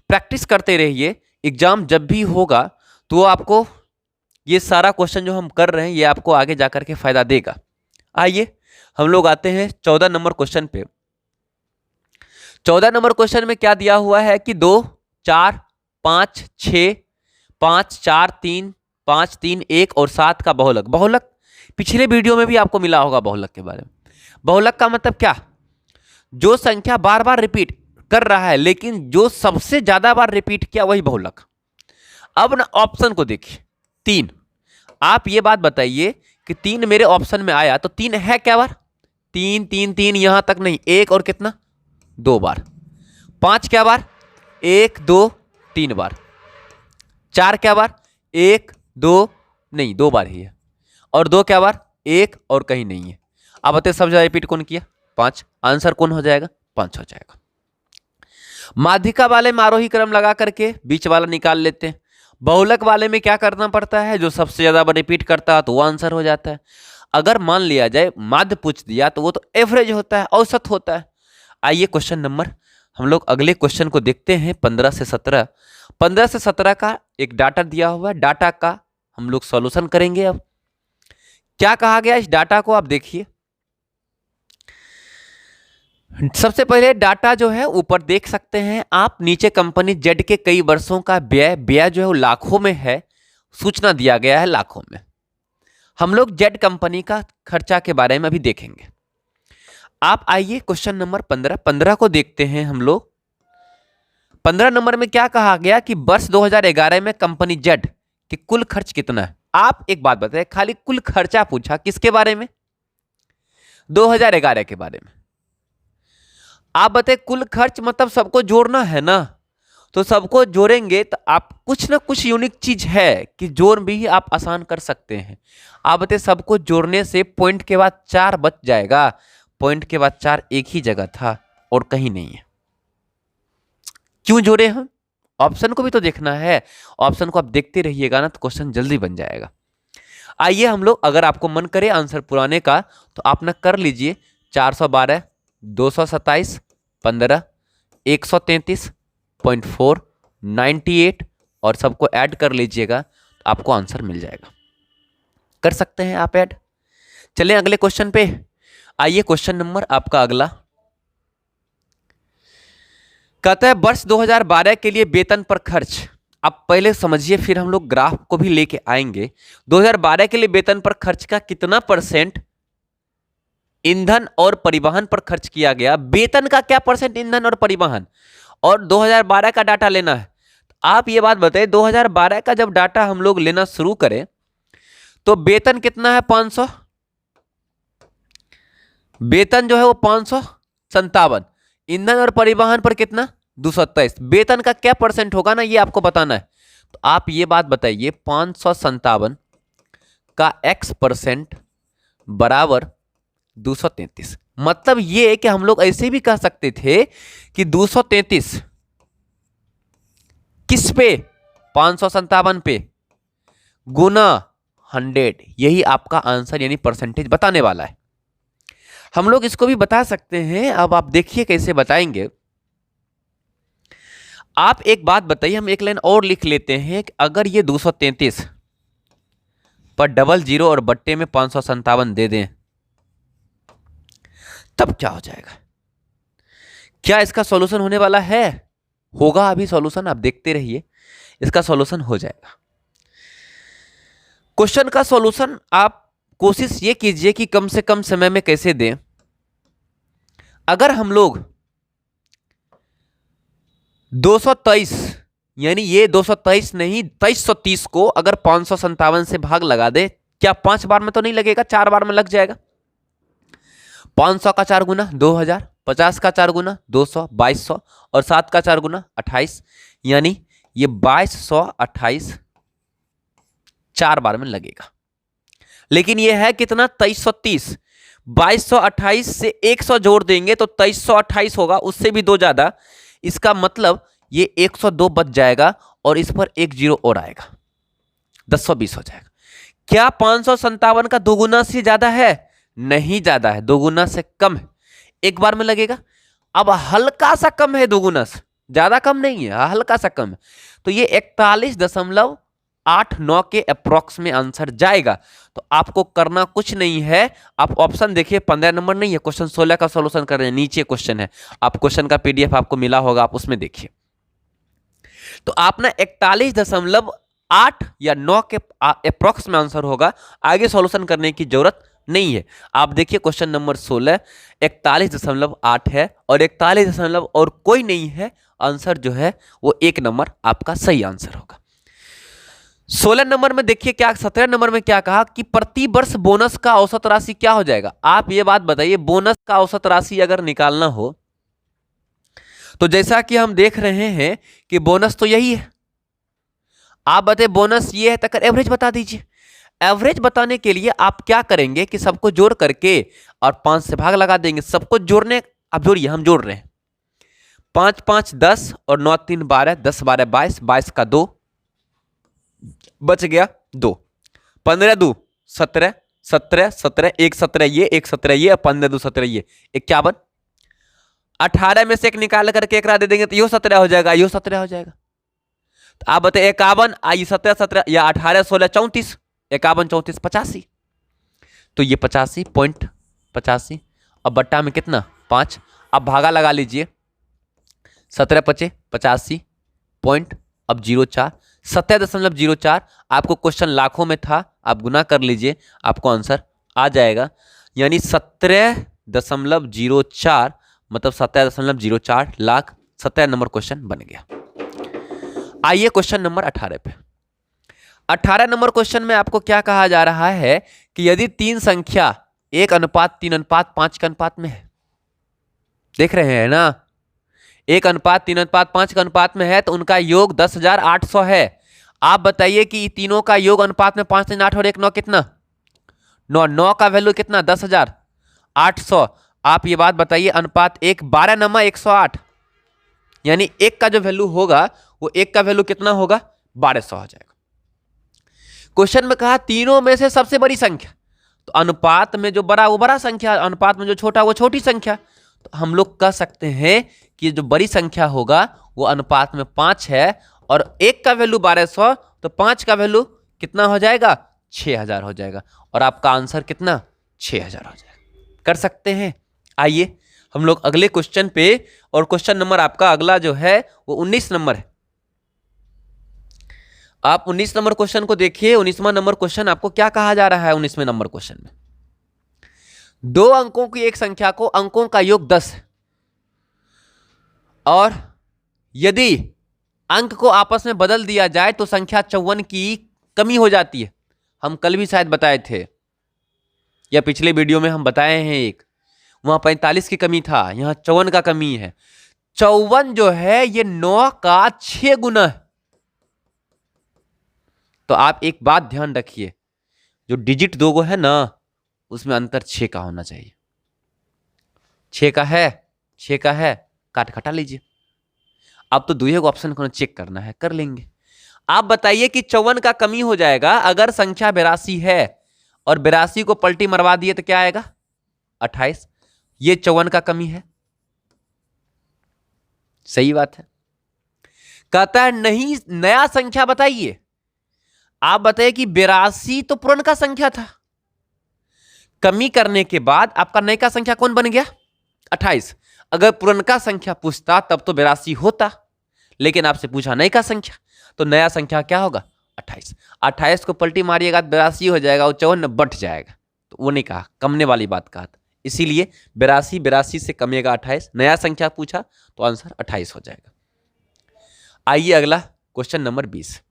प्रैक्टिस करते रहिए, एग्जाम जब भी होगा तो आपको ये सारा क्वेश्चन जो हम कर रहे हैं ये आपको आगे जाकर के फायदा देगा। आइए हम लोग आते हैं 14 नंबर क्वेश्चन पे। 14 नंबर क्वेश्चन में क्या दिया हुआ है कि 2, 4, 5, 6, 5, 4, 3, 5, 3, 1 और 7 का बहुलक। बहुलक पिछले वीडियो में भी आपको मिला होगा बहुलक के बारे में। बहुलक का मतलब क्या? जो संख्या बार बार रिपीट कर रहा है लेकिन जो सबसे ज्यादा बार रिपीट किया वही बहुलक। अब ना ऑप्शन को देखिए, 3। आप ये बात बताइए कि 3 मेरे ऑप्शन में आया तो 3 है क्या बार? 3 3 3 यहां तक नहीं, 1 और कितना? 2 बार। 5 क्या बार? 1 2 3 बार। 4 क्या बार? 1 2 नहीं, 2 बार ही है। और 2 क्या बार? 1 और कहीं नहीं है। आप बताइए सब जगह रिपीट कौन किया? 5। आंसर कौन हो जाएगा? 5 हो जाएगा। माध्यिका वाले में आरोही क्रम लगा करके बीच वाला निकाल लेते हैं। बहुलक वाले में क्या करना पड़ता है? जो सबसे ज्यादा बार रिपीट करता है तो वो आंसर हो जाता है। अगर मान लिया जाए माध्य पूछ दिया तो वो तो एवरेज होता है, औसत होता है। आइए क्वेश्चन नंबर हम लोग अगले क्वेश्चन को देखते हैं 15 से 17। 15 से 17 का एक डाटा दिया हुआ है, डाटा का हम लोग सॉल्यूशन करेंगे। अब क्या कहा गया इस डाटा को आप देखिए। सबसे पहले डाटा जो है ऊपर देख सकते हैं आप, नीचे कंपनी जेड के कई वर्षों का व्यय जो है वो लाखों में है, सूचना दिया गया है लाखों में। हम लोग जेड कंपनी का खर्चा के बारे में अभी देखेंगे। आप आइए क्वेश्चन नंबर 15 को देखते हैं हम लोग। 15 नंबर में क्या कहा गया कि वर्ष 2011 में कंपनी जेड कि कुल खर्च कितना है। आप एक बात बताएं, खाली कुल खर्चा पूछा, किसके बारे में? 2011 के बारे में। आप बताएं कुल खर्च मतलब सबको जोड़ना है ना, तो सबको जोड़ेंगे तो आप कुछ ना कुछ यूनिक चीज है कि जोड़ भी आप आसान कर सकते हैं। आप बताएं सबको जोड़ने से पॉइंट के बाद 4 बच जाएगा। पॉइंट के बाद 4 एक ही जगह था और कहीं नहीं है। क्यों जोड़े हम? ऑप्शन को भी तो देखना है। ऑप्शन को आप देखते रहिएगा ना तो क्वेश्चन जल्दी बन जाएगा। आइए हम लोग, अगर आपको मन करे आंसर पुराने का तो आप ना कर लीजिए। 412 227, 15, 133.4, 98 और सबको ऐड कर लीजिएगा तो आपको आंसर मिल जाएगा। कर सकते हैं आप ऐड। चलें अगले क्वेश्चन पे। आइए क्वेश्चन नंबर आपका अगला कहता है वर्ष 2012 के लिए वेतन पर खर्च। आप पहले समझिए, फिर हम लोग ग्राफ को भी लेके आएंगे। 2012 के लिए वेतन पर खर्च का कितना परसेंट ईंधन और परिवहन पर खर्च किया गया, वेतन का क्या परसेंट ईंधन और परिवहन, और 2012 का डाटा लेना है। तो आप ये बात बताइए, 2012 का जब डाटा हम लोग लेना शुरू करें तो वेतन कितना है 500, वेतन जो है वो 557, ईंधन और परिवहन पर कितना 223। वेतन का क्या परसेंट होगा ना, ये आपको बताना है। तो आप ये बात बताइए, 557 का x% बराबर 233। मतलब ये कि हम लोग ऐसे भी कह सकते थे कि 233 किस पे, 557 पे, गुना 100, यही आपका आंसर यानी परसेंटेज बताने वाला है। हम लोग इसको भी बता सकते हैं। अब आप देखिए कैसे बताएंगे। आप एक बात बताइए, हम एक लाइन और लिख लेते हैं कि अगर ये 233 पर डबल जीरो और बट्टे में 557 दे दें तब क्या हो जाएगा? क्या इसका सॉल्यूशन होने वाला है? होगा अभी सॉल्यूशन, आप देखते रहिए, इसका सॉल्यूशन हो जाएगा। क्वेश्चन का सॉल्यूशन आप कोशिश ये कीजिए कि कम से कम समय में कैसे दें। अगर हम लोग 223 यानी ये 223 नहीं 2330 को अगर 557 से भाग लगा दे, क्या 5 बार में तो नहीं लगेगा, 4 बार में लग जाएगा। 500 का 4 गुना 2000, 50 का 4 गुना 200, 2200 और 7 का 4 गुना 28, यानी ये 2228 4 बार में लगेगा। लेकिन ये है कितना 2330, 2228 से 100 जोड़ देंगे तो 2328 होगा, उससे भी 2 ज्यादा। इसका मतलब ये 102 बच जाएगा और इस पर 1 जीरो और आएगा, 1020 हो जाएगा। क्या 557 का 2 गुना से ज्यादा है? नहीं ज्यादा है, 2 गुना से कम है, 1 बार में लगेगा। अब हल्का सा कम है 2 गुना से, ज्यादा कम नहीं है, हल्का सा कम है, तो ये 41.89 के अप्रोक्स में आंसर जाएगा। तो आपको करना कुछ नहीं है, आप ऑप्शन देखिए, 15 नंबर नहीं है, क्वेश्चन 16 का सॉल्यूशन कर रहे हैं, नीचे क्वेश्चन है, आप क्वेश्चन का पीडीएफ आपको मिला होगा, आप उसमें देखिए। तो आप ना 41.8 या 9 के अप्रोक्स में आंसर होगा, आगे सॉल्यूशन करने की जरूरत नहीं है। आप देखिए क्वेश्चन नंबर 16 41.8 है और 41 और कोई नहीं है, आंसर जो है वो 1 नंबर आपका सही आंसर होगा। 16 नंबर में देखिए क्या, 17 नंबर में क्या कहा कि प्रति वर्ष बोनस का औसत राशि क्या हो जाएगा। आप ये बात बताइए, बोनस का औसत राशि अगर निकालना हो तो जैसा कि हम देख रहे हैं कि बोनस तो यही है, आप बताइए बोनस ये है, तक एवरेज बता दीजिए। एवरेज बताने के लिए आप क्या करेंगे कि सबको जोड़ करके और 5 से भाग लगा देंगे। सबको जोड़ने, आप जोड़िए, हम जोड़ रहे हैं, 5 5 10 और 9 3 12, 10 12 22, 22 का 2 बच गया 2, 15 2 17, 17 17 1 17 ये, 1 17 ये और 15 2 17 ये, 51। 18 में से 1 निकाल करके 1 दे देंगे तो यो 17 हो जाएगा, यो 17 हो जाएगा। तो आप बताइए 51 आई 17 17 या 18 16 34, 51 34 85, तो ये 85.85। अब बट्टा में कितना 5, अब भागा लगा लीजिए, 17 पचे 85 पॉइंट, अब 04, 70.04। आपको क्वेश्चन लाखों में था, आप गुना कर लीजिए, आपको आंसर आ जाएगा, यानी 17.04 मतलब 17.04 लाख। 17 नंबर क्वेश्चन बन गया। आइए क्वेश्चन नंबर 18 पे। 18 नंबर क्वेश्चन में आपको क्या कहा जा रहा है कि यदि 3 संख्या 1:3:5 के अनुपात में है, देख रहे हैं ना, 1:3:5 के अनुपात में है तो उनका योग 10,800 है। आप बताइए कि तीनों का योग अनुपात में 5 3 8 और 1 9 कितना 9, 9 का वैल्यू कितना 10,800। आप ये बात बताइए, अनुपात 1 12 नमा 108, यानी 1 का जो वैल्यू होगा वो 1 का वैल्यू कितना होगा 1200 हो जाएगा। क्वेश्चन में कहा तीनों में से सबसे बड़ी संख्या, तो अनुपात में जो बड़ा वो बड़ा संख्या, अनुपात में जो छोटा वो छोटी संख्या। तो हम लोग कह सकते हैं कि जो बड़ी संख्या होगा वो अनुपात में 5 है, और 1 का वैल्यू 1200, तो 5 का वैल्यू कितना हो जाएगा, 6000 हो जाएगा, और आपका आंसर कितना, 6000 हो जाएगा। कर सकते हैं। आइए हम लोग अगले क्वेश्चन पे, और क्वेश्चन नंबर आपका अगला जो है वो 19 नंबर है। आप 19 नंबर क्वेश्चन को देखिए। 19वां नंबर क्वेश्चन आपको क्या कहा जा रहा है। 19वें नंबर क्वेश्चन में 2 अंकों की एक संख्या को अंकों का योग 10 है, और यदि अंक को आपस में बदल दिया जाए तो संख्या 54 की कमी हो जाती है। हम कल भी शायद बताए थे, या पिछले वीडियो में हम बताए हैं, एक वहां 45 की कमी था, यहां 54 का कमी है। 54 जो है ये 9 का 6 गुना है। तो आप एक बात ध्यान रखिए, जो डिजिट 2 है ना, उसमें अंतर 6 का होना चाहिए। 6 का है, 6 का है, काट घटा लीजिए। अब तो दुए को ऑप्शन को चेक करना है, कर लेंगे। आप बताइए कि 54 का कमी हो जाएगा अगर संख्या 82 है, और 82 को पलटी मरवा दिए तो क्या आएगा, 28। ये 54 का कमी है। सही बात है। कहता है नहीं, नया संख्या बताइए। आप बताइए कि 82 तो पुरनका संख्या था, कमी करने के बाद आपका नया का संख्या कौन बन गया, 28। अगर पुरनका संख्या पूछता तब तो 82 होता, लेकिन आपसे पूछा नया का संख्या, तो नया संख्या क्या होगा, 28। 28 को पलटी मारिएगा 82 हो जाएगा, और 54 में बट जाएगा। तो वो नहीं कहा, कमने वाली बात कहा था, इसीलिए 82 से कमेगा 28। नया संख्या पूछा तो आंसर 28 हो जाएगा। आइए अगला क्वेश्चन नंबर 20।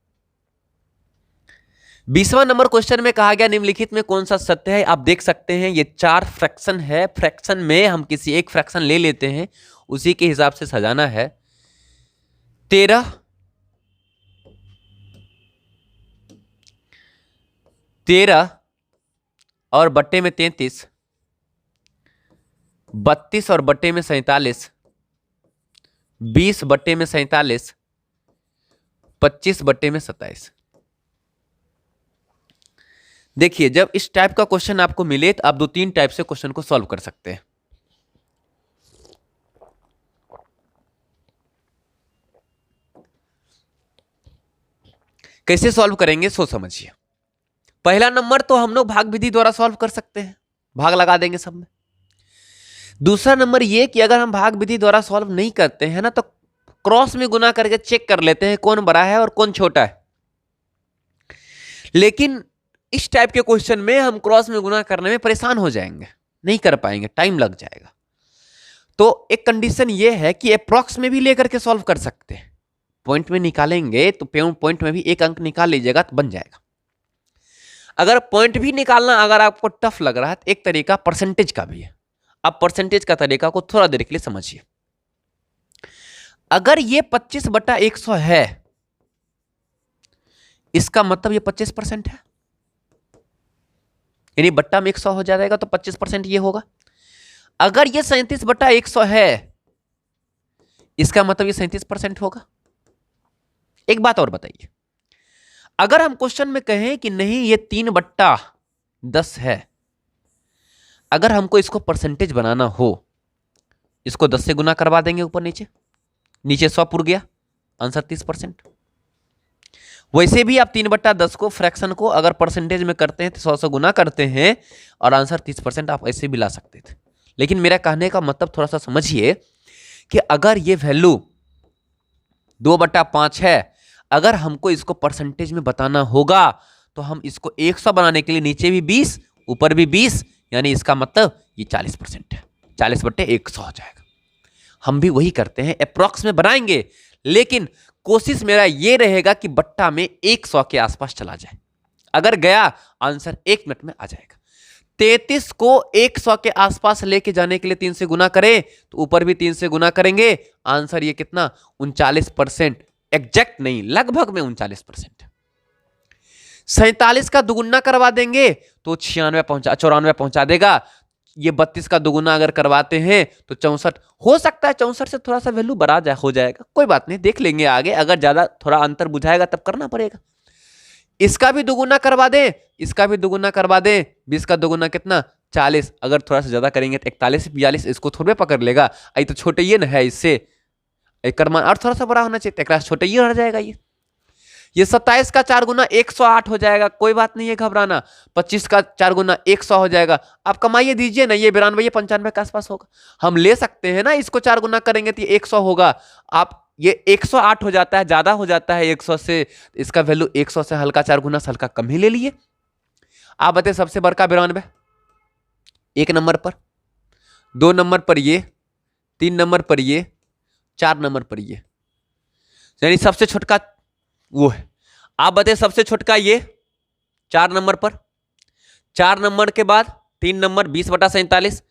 20वां नंबर क्वेश्चन में कहा गया निम्नलिखित में कौन सा सत्य है। आप देख सकते हैं ये 4 फ्रैक्शन है। फ्रैक्शन में हम किसी एक फ्रैक्शन ले लेते हैं, उसी के हिसाब से सजाना है। 13 और बट्टे में 33, 32 और बट्टे में 47, 20 बट्टे में 47, 25 बट्टे में 27। देखिए, जब इस टाइप का क्वेश्चन आपको मिले तो आप 2-3 टाइप से क्वेश्चन को सॉल्व कर सकते हैं। कैसे सॉल्व करेंगे सोच समझिए। पहला नंबर तो हम लोग भाग विधि द्वारा सॉल्व कर सकते हैं, भाग लगा देंगे सब में। दूसरा नंबर ये कि अगर हम भाग विधि द्वारा सॉल्व नहीं करते हैं ना, तो क्रॉस में गुना करके चेक कर लेते हैं कौन बड़ा है और कौन छोटा है। लेकिन इस टाइप के क्वेश्चन में हम क्रॉस में गुना करने में परेशान हो जाएंगे, नहीं कर पाएंगे, टाइम लग जाएगा। तो एक कंडीशन ये है कि अप्रॉक्स में भी लेकर के सॉल्व कर सकते हैं। पॉइंट में निकालेंगे तो पॉइंट में भी एक अंक निकाल लीजिएगा तो बन जाएगा। अगर पॉइंट भी निकालना अगर आपको टफ लग रहा है तो एक तरीका परसेंटेज का भी है। अब परसेंटेज का तरीका को थोड़ा देर के लिए समझिए। अगर ये 25/100 है, इसका मतलब ये 25% है, यानी बट्टा में 100 हो जाएगा तो 25% ये होगा। अगर ये 37/100 है, इसका मतलब ये 37% होगा। एक बात और बताइए, अगर हम क्वेश्चन में कहें कि नहीं ये 3/10 है, अगर हमको इसको परसेंटेज बनाना हो, इसको 10 से गुना करवा देंगे ऊपर नीचे, नीचे 100 पुर गया, आंसर 30%। वैसे भी आप 3/10 को फ्रैक्शन को अगर परसेंटेज में करते हैं तो 100 से गुना करते हैं और आंसर 30% आप ऐसे भी ला सकते थे। लेकिन मेरा कहने का मतलब थोड़ा सा समझिए कि अगर ये वैल्यू 2/5 है, अगर हमको इसको परसेंटेज में बताना होगा तो हम इसको 100 बनाने के लिए नीचे भी 20 ऊपर भी 20, यानी इसका मतलब ये 40% है, 40/100 हो जाएगा। हम भी वही करते हैं, अप्रॉक्स में बनाएंगे, लेकिन कोशिश मेरा ये रहेगा कि बट्टा में 100 के आसपास चला जाए। अगर गया आंसर 1 मिनट में आ जाएगा। 33 को 100 के आसपास लेके जाने के लिए 3 से गुना करें तो ऊपर भी 3 से गुना करेंगे, आंसर ये कितना 39%, एग्जैक्ट नहीं लगभग में 39%। 47 का दुगुना करवा देंगे तो 94 पहुंचा देगा। ये 32 का दुगुना अगर करवाते हैं तो 64 हो सकता है, 64 से थोड़ा सा वैल्यू बढ़ा हो जाएगा, कोई बात नहीं, देख लेंगे आगे। अगर ज्यादा थोड़ा अंतर बुझाएगा तब करना पड़ेगा। इसका भी दुगुना करवा दें, इसका भी दुगुना करवा दें, 20 का दुगुना कितना 40, अगर थोड़ा सा ज्यादा करेंगे तो 41 42, इसको थोड़े पकड़ लेगा, ये तो छोटे ये ना है, इससे एक मान और थोड़ा सा बड़ा होना चाहिए, एक छोटे ये रह जाएगा। ये 27 का 4 गुना 108 हो जाएगा, कोई बात नहीं है घबराना। 25 का 4 गुना 100 हो जाएगा, आप कमाइए दीजिए ना, ये 92 ये 95 के आसपास होगा, हम ले सकते हैं ना, इसको 4 गुना करेंगे तो ये 100 होगा। आप ये 108 हो जाता है, ज्यादा हो जाता है 100 से, इसका वैल्यू 100 से हल्का 4 गुना से हल्का कम ही ले लिए। आप बताइए सबसे बड़का 92, 1 नंबर पर, 2 नंबर पर ये, 3 नंबर पर ये, 4 नंबर पर ये, यानी सबसे छोटका वो है। आप बताइए सबसे छोटका ये 4 नंबर पर, 4 नंबर के बाद 3 नंबर 20/47,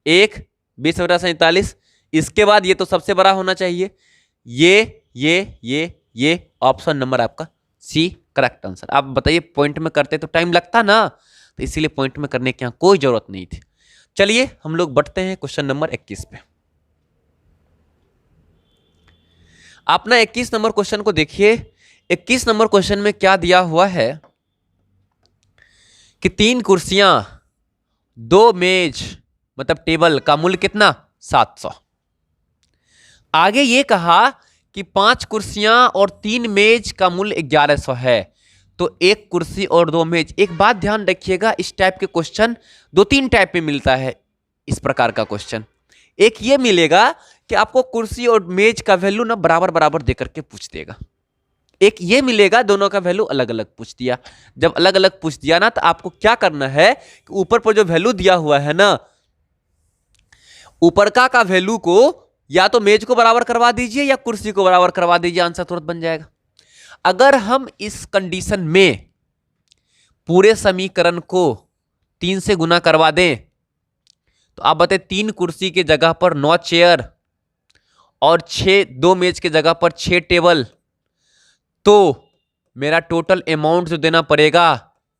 1 20/47, इसके बाद ये तो सबसे बड़ा होना चाहिए, ये ऑप्शन नंबर आपका सी करेक्ट आंसर। आप बताइए पॉइंट में करते तो टाइम लगता ना, तो इसीलिए पॉइंट में करने की यहां कोई जरूरत नहीं थी। चलिए हम लोग बढ़ते हैं क्वेश्चन नंबर 21 पे। अपना 21 नंबर क्वेश्चन को देखिए। 21 नंबर क्वेश्चन में क्या दिया हुआ है कि 3 कुर्सियां 2 मेज मतलब टेबल का मूल्य कितना 700। आगे ये कहा कि 5 कुर्सियां और 3 मेज का मूल्य 1100 है, तो 1 कुर्सी और 2 मेज। एक बात ध्यान रखिएगा, इस टाइप के क्वेश्चन 2-3 टाइप में मिलता है। इस प्रकार का क्वेश्चन एक ये मिलेगा कि आपको कुर्सी और मेज का वैल्यू ना बराबर बराबर देकर के पूछ देगा। एक ये मिलेगा दोनों का वैल्यू अलग अलग पूछ दिया। जब अलग अलग पूछ दिया ना, तो आपको क्या करना है कि ऊपर पर जो वैल्यू दिया हुआ है ना, ऊपर का वैल्यू को या तो मेज को बराबर करवा दीजिए या कुर्सी को बराबर करवा दीजिए, आंसर तुरंत बन जाएगा। अगर हम इस कंडीशन में पूरे समीकरण को 3 से गुना करवा दें, तो आप बताए 3 कुर्सी के जगह पर 9 चेयर और 2 मेज के जगह पर 6 टेबल, तो मेरा टोटल अमाउंट जो देना पड़ेगा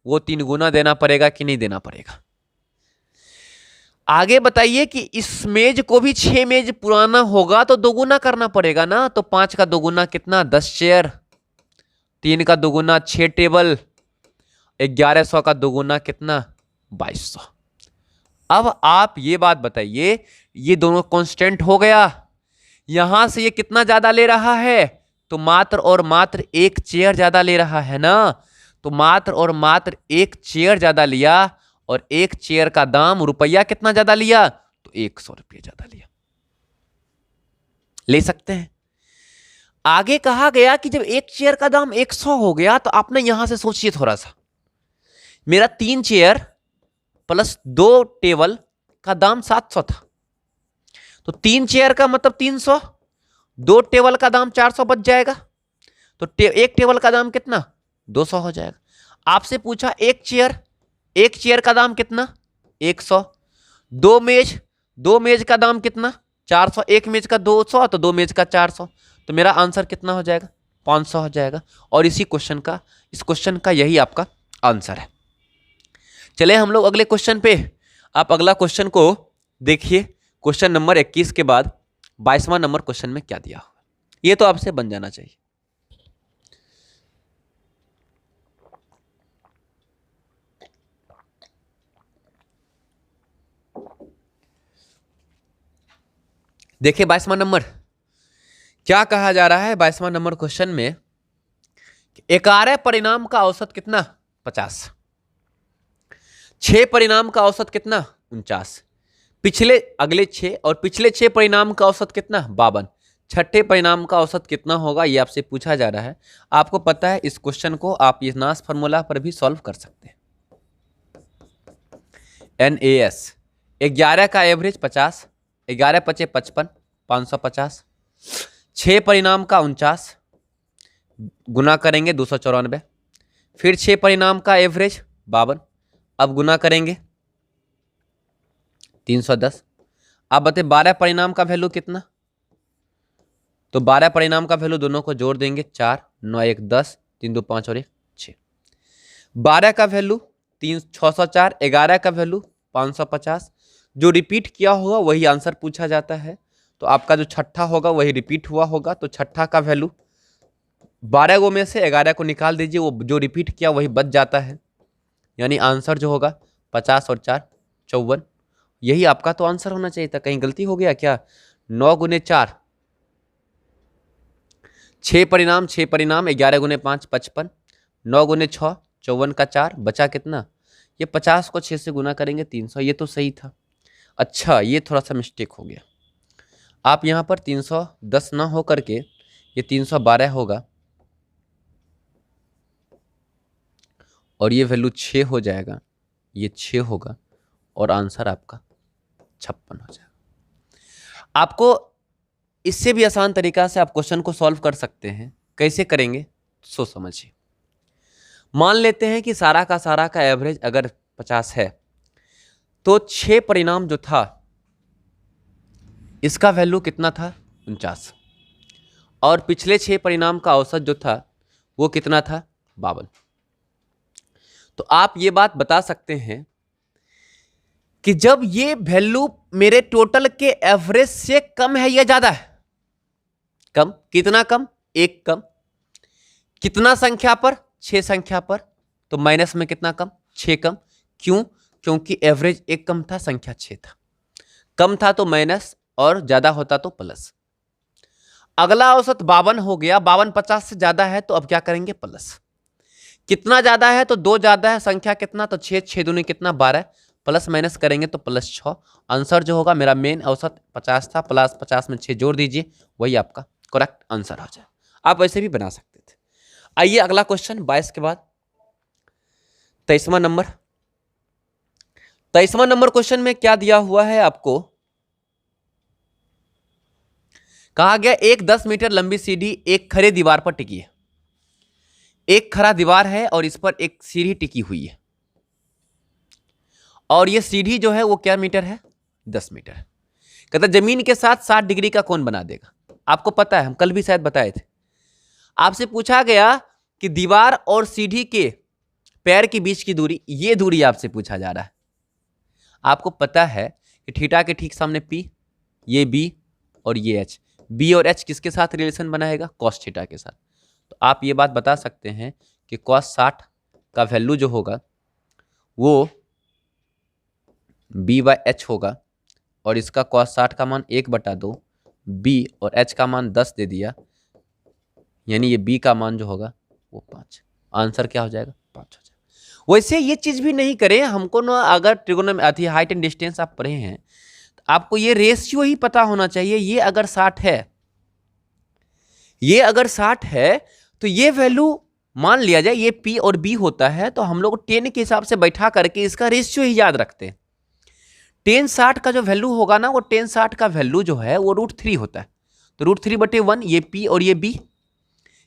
वो 3 गुना देना पड़ेगा कि नहीं देना पड़ेगा। आगे बताइए कि इस मेज को भी 6 मेज पुराना होगा तो 2 गुना करना पड़ेगा ना, तो 5 का 2 गुना कितना 10 चेयर, 3 का 2 गुना 6 टेबल, 1100 का 2 गुना कितना 2200। अब आप ये बात बताइए, ये दोनों कांस्टेंट हो गया, यहां से ये कितना ज्यादा ले रहा है, तो मात्र और मात्र 1 चेयर ज्यादा ले रहा है ना, तो मात्र और मात्र 1 चेयर ज्यादा लिया, और 1 चेयर का दाम रुपया कितना ज्यादा लिया, तो 100 रुपया ज्यादा लिया। ले सकते हैं। आगे कहा गया कि जब 1 चेयर का दाम 100 हो गया, तो आपने यहां से सोचिए थोड़ा सा, मेरा 3 चेयर प्लस 2 टेबल का दाम 700 था, तो 3 चेयर का मतलब 300, 2 टेबल का दाम 400 बच जाएगा, तो 1 टेबल का दाम कितना 200 हो जाएगा। आपसे पूछा 1 चेयर का दाम कितना 100, 2 मेज का दाम कितना 400, 1 मेज का 200 तो 2 मेज का 400, तो मेरा आंसर कितना हो जाएगा 500 हो जाएगा। और इस क्वेश्चन का यही आपका आंसर है। चले हम लोग अगले क्वेश्चन पे। आप अगला क्वेश्चन को देखिए। क्वेश्चन नंबर 21 के बाद 22वां नंबर क्वेश्चन में क्या दिया हुआ, ये तो आपसे बन जाना चाहिए। देखिए 22वां नंबर क्या कहा जा रहा है। 22वां नंबर क्वेश्चन में 11 परिणाम का औसत कितना 50, 6 परिणाम का औसत कितना 49, अगले 6 और पिछले 6 परिणाम का औसत कितना 52, छठे परिणाम का औसत कितना होगा, ये आपसे पूछा जा रहा है। आपको पता है इस क्वेश्चन को आप नास फार्मूला पर भी सॉल्व कर सकते हैं। NAS 11 का एवरेज 50, 11 पचे 55, 550, 6 परिणाम का 49 गुना करेंगे 294, फिर 6 परिणाम का एवरेज 52, अब गुना करेंगे 310। अब बताए 12 परिणाम का वैल्यू कितना, तो 12 परिणाम का वैल्यू दोनों को जोड़ देंगे 4, 9 1 10, 3 2 5 और 1 6। 12 का वैल्यू 604, 11 का वैल्यू 550, जो रिपीट किया होगा वही आंसर पूछा जाता है। तो आपका जो छठा होगा वही रिपीट हुआ होगा, तो छठा का वैल्यू 12 गो में से 11 को निकाल दीजिए, वो जो रिपीट किया वही बच जाता है, यानी आंसर जो होगा 50 और 4 54। यही आपका तो आंसर होना चाहिए था, कहीं गलती हो गया क्या? 9 गुने 4 6 परिणाम, 6 परिणाम, 11 गुने 5 55, 9 गुने 6 54 का 4 बचा कितना? ये 50 को 6 से गुना करेंगे 300, ये तो सही था। अच्छा, ये थोड़ा सा मिस्टेक हो गया, आप यहाँ पर 310 ना हो करके ये 312 होगा और ये वैल्यू 6 हो जाएगा, ये 6 होगा और आंसर आपका 56 हो जाएगा। आपको इससे भी आसान तरीका से आप क्वेश्चन को सॉल्व कर सकते हैं। कैसे करेंगे सोच समझिए। मान लेते हैं कि सारा का एवरेज अगर 50 है तो 6 परिणाम जो था इसका वैल्यू कितना था? 49। और पिछले 6 परिणाम का औसत जो था वो कितना था? 52। तो आप ये बात बता सकते हैं कि जब ये वैल्यू मेरे टोटल के एवरेज से कम है या ज्यादा है? कम। कितना कम? 1 कम। कितना संख्या पर? 6 संख्या पर। तो माइनस में कितना कम? 6 कम। क्यों? क्योंकि एवरेज 1 कम था, संख्या 6 था। कम था तो माइनस और ज्यादा होता तो प्लस। अगला औसत 52 हो गया, 52 50 से ज्यादा है तो अब क्या करेंगे? प्लस। कितना ज्यादा है? तो 2 ज्यादा है, संख्या कितना? तो 6, 6 दूनी कितना? 12, प्लस माइनस करेंगे तो प्लस 6। आंसर जो होगा, मेरा मेन औसत 50 था, प्लस 50 में 6 जोड़ दीजिए, वही आपका करेक्ट आंसर आ जाए। आप वैसे भी बना सकते थे। आइए अगला क्वेश्चन 22 के बाद 23वां नंबर। 23वां नंबर क्वेश्चन में क्या दिया हुआ है आपको? कहा गया एक 10 मीटर लंबी सीढ़ी एक खड़े दीवार पर टिकी है। एक खड़ा दीवार है और इस पर एक सीढ़ी टिकी हुई है और यह सीढ़ी जो है वो क्या मीटर है? 10 मीटर। कहता जमीन के साथ 60 डिग्री का कोण बना देगा। आपको पता है, हम कल भी शायद बताए थे। आपसे पूछा गया कि दीवार और सीढ़ी के पैर के बीच की दूरी, ये दूरी आपसे पूछा जा रहा है। आपको पता है कि थीटा के ठीक सामने P, ये B और ये H। B और H किसके साथ रिलेशन बनाएगा? कॉस थीटा के साथ। तो आप ये बात बता सकते हैं कि कॉस 60 का वैल्यू जो होगा वो B/H होगा और इसका कॉस 60 का मान 1/2, B और H का मान 10 दे दिया, यानी ये B का मान जो होगा वो 5। आंसर क्या हो जाएगा? 5 हो जाएगा। वैसे ये चीज भी नहीं करें हमको ना, अगर ट्रिगोनोमेट्री हाइट एंड डिस्टेंस आप पढ़े हैं तो आपको ये रेशियो ही पता होना चाहिए। ये अगर 60 है, ये अगर 60 है तो ये वैल्यू मान लिया जाए ये P और B होता है, तो हम लोग 10 के हिसाब से बैठा करके इसका रेशियो ही याद रखते हैं। 10 60 का जो वैल्यू होगा ना, वो 10 60 का वैल्यू जो है वो √3 होता है। तो √3/1, ये P और ये B,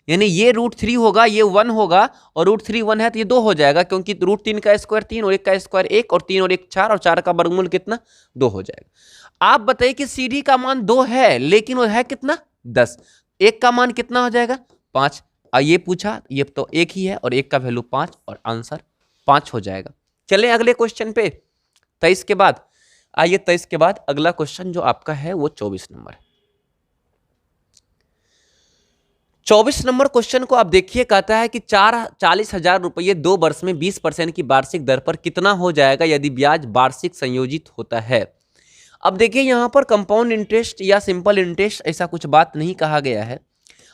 यानी ये √3 होगा, ये 1 होगा और √3 1 है तो ये 2 हो जाएगा, क्योंकि √3 का स्क्वायर 3 और 1 का स्क्वायर 1 और 3 और 1 4 और 4 का वर्गमूल कितना? 2 हो जाएगा। आप बताइए कि सीढ़ी का मान 2 है लेकिन वो है कितना? 10। 1 का मान कितना हो जाएगा? 5। ये पूछा, ये तो 1 ही है और 1 का वैल्यू 5 और आंसर 5 हो जाएगा। चलें अगले क्वेश्चन पे 23 के बाद। आइए 23 के बाद अगला क्वेश्चन जो आपका है वो 24 नंबर है। 24 नंबर क्वेश्चन को आप देखिए, कहता है कि 40,000 रुपये 2 वर्ष में 20% की वार्षिक दर पर कितना हो जाएगा यदि ब्याज वार्षिक संयोजित होता है। अब देखिए यहाँ पर कंपाउंड इंटरेस्ट या सिंपल इंटरेस्ट ऐसा कुछ बात नहीं कहा गया है,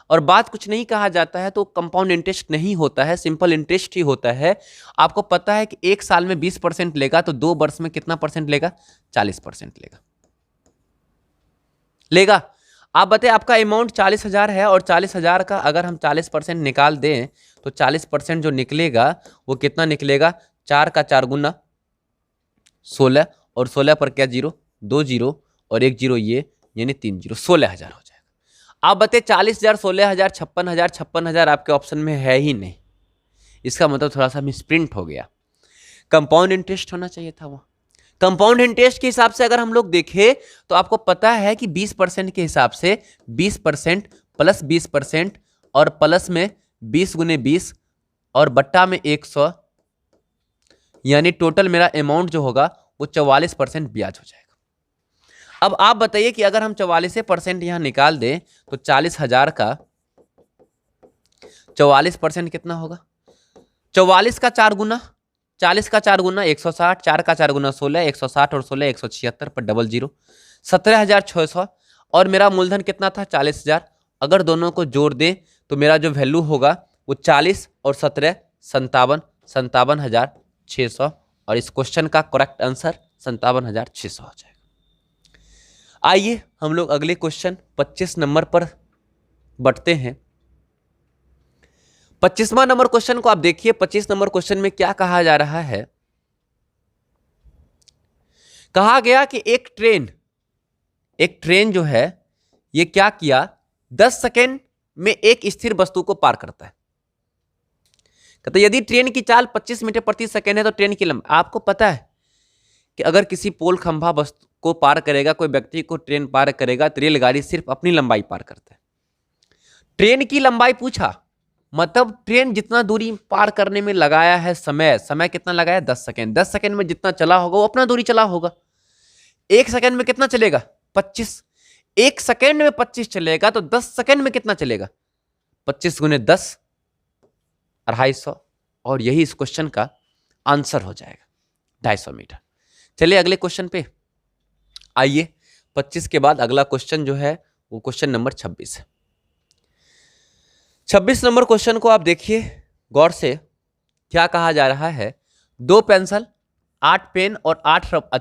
और बात कुछ नहीं कहा जाता है तो कंपाउंड इंटरेस्ट नहीं होता है, सिंपल इंटरेस्ट ही होता है। आपको पता है कि 1 साल में 20% लेगा तो 2 वर्ष में कितना परसेंट लेगा? 40% लेगा। आप बताइए, आपका अमाउंट 40,000 है और 40,000 का अगर हम 40% निकाल दें तो 40% जो निकलेगा वो कितना निकलेगा? 4 का 4 गुना 16 और 16 पर क्या जीरो? 2 जीरो और 1 जीरो, ये यानी 3 जीरो, 16,000 हो जाएगा। आप बताइए 40,000, 16,000, 56,000, 56,000 आपके ऑप्शन में है ही नहीं, इसका मतलब थोड़ा सा मिसप्रिंट हो गया। कंपाउंड इंटरेस्ट होना चाहिए था वहाँ। कंपाउंड इंटरेस्ट के हिसाब से अगर हम लोग देखें तो आपको पता है कि 20% के हिसाब से 20% प्लस 20% और प्लस में 20 गुने 20 और बट्टा में 100, यानी टोटल मेरा अमाउंट जो होगा वो 44% ब्याज हो जाएगा। अब आप बताइए कि अगर हम 44% यहां निकाल दें तो 40,000 का 44% कितना होगा? 44 का 4 गुना, 40 का 4 गुना 160, 4 का 4 गुना 16, 160 और 16 176 पर डबल जीरो, 17,600। और मेरा मूलधन कितना था? 40,000। अगर दोनों को जोड़ दें तो मेरा जो वैल्यू होगा वो 40 और 17 57,600। और इस क्वेश्चन का करेक्ट आंसर 57,600 हो जाएगा। आइए हम लोग अगले क्वेश्चन 25 नंबर पर बढ़ते हैं। 25वां नंबर क्वेश्चन को आप देखिए। 25 नंबर क्वेश्चन में क्या कहा जा रहा है? कहा गया कि एक ट्रेन जो है ये क्या किया, 10 सेकेंड में एक स्थिर वस्तु को पार करता है। कहते यदि ट्रेन की चाल 25 मीटर प्रति सेकेंड है तो ट्रेन की लंबाई, आपको पता है कि अगर किसी पोल खंभा वस्तु को पार करेगा, कोई व्यक्ति को ट्रेन पार करेगा तो रेलगाड़ी सिर्फ अपनी लंबाई पार करता है। ट्रेन की लंबाई पूछा, मतलब ट्रेन जितना दूरी पार करने में लगाया है समय कितना लगाया? 10 सेकेंड। 10 सेकेंड में जितना चला होगा वो अपना दूरी चला होगा। 1 सेकेंड में कितना चलेगा? 25। 1 सेकेंड में 25 चलेगा तो 10 सेकेंड में कितना चलेगा? 25 गुने 10 250। और यही इस क्वेश्चन का आंसर हो जाएगा, 250 मीटर। चलिए अगले क्वेश्चन पे आइए। 25 के बाद अगला क्वेश्चन जो है वो क्वेश्चन नंबर 26 है। 26 नंबर क्वेश्चन को आप देखिए गौर से। क्या कहा जा रहा है? 2 पेंसिल, 8 पेन और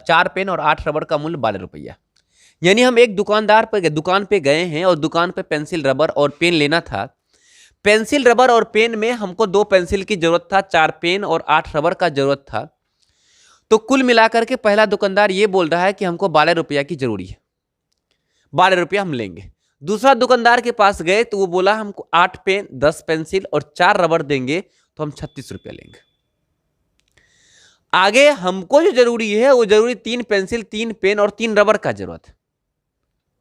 4 पेन और 8 रबर का मूल्य 12 रुपया। यानी हम एक दुकान पे गए हैं और दुकान पे पेंसिल, रबर और पेन लेना था। पेंसिल, रबर और पेन में हमको 2 पेंसिल की जरूरत था, 4 पेन और 8 रबर का जरूरत था। तो कुल मिलाकर के पहला दुकानदार ये बोल रहा है कि हमको 12 रुपया की जरूरी है, 12 रुपया हम लेंगे। दूसरा दुकानदार के पास गए तो वो बोला हमको 8 पेन, 10 पेंसिल और 4 रबर देंगे तो हम 36 रुपया लेंगे। आगे हमको जो जरूरी है वो जरूरी 3 पेंसिल, 3 पेन और 3 रबर का जरूरत है,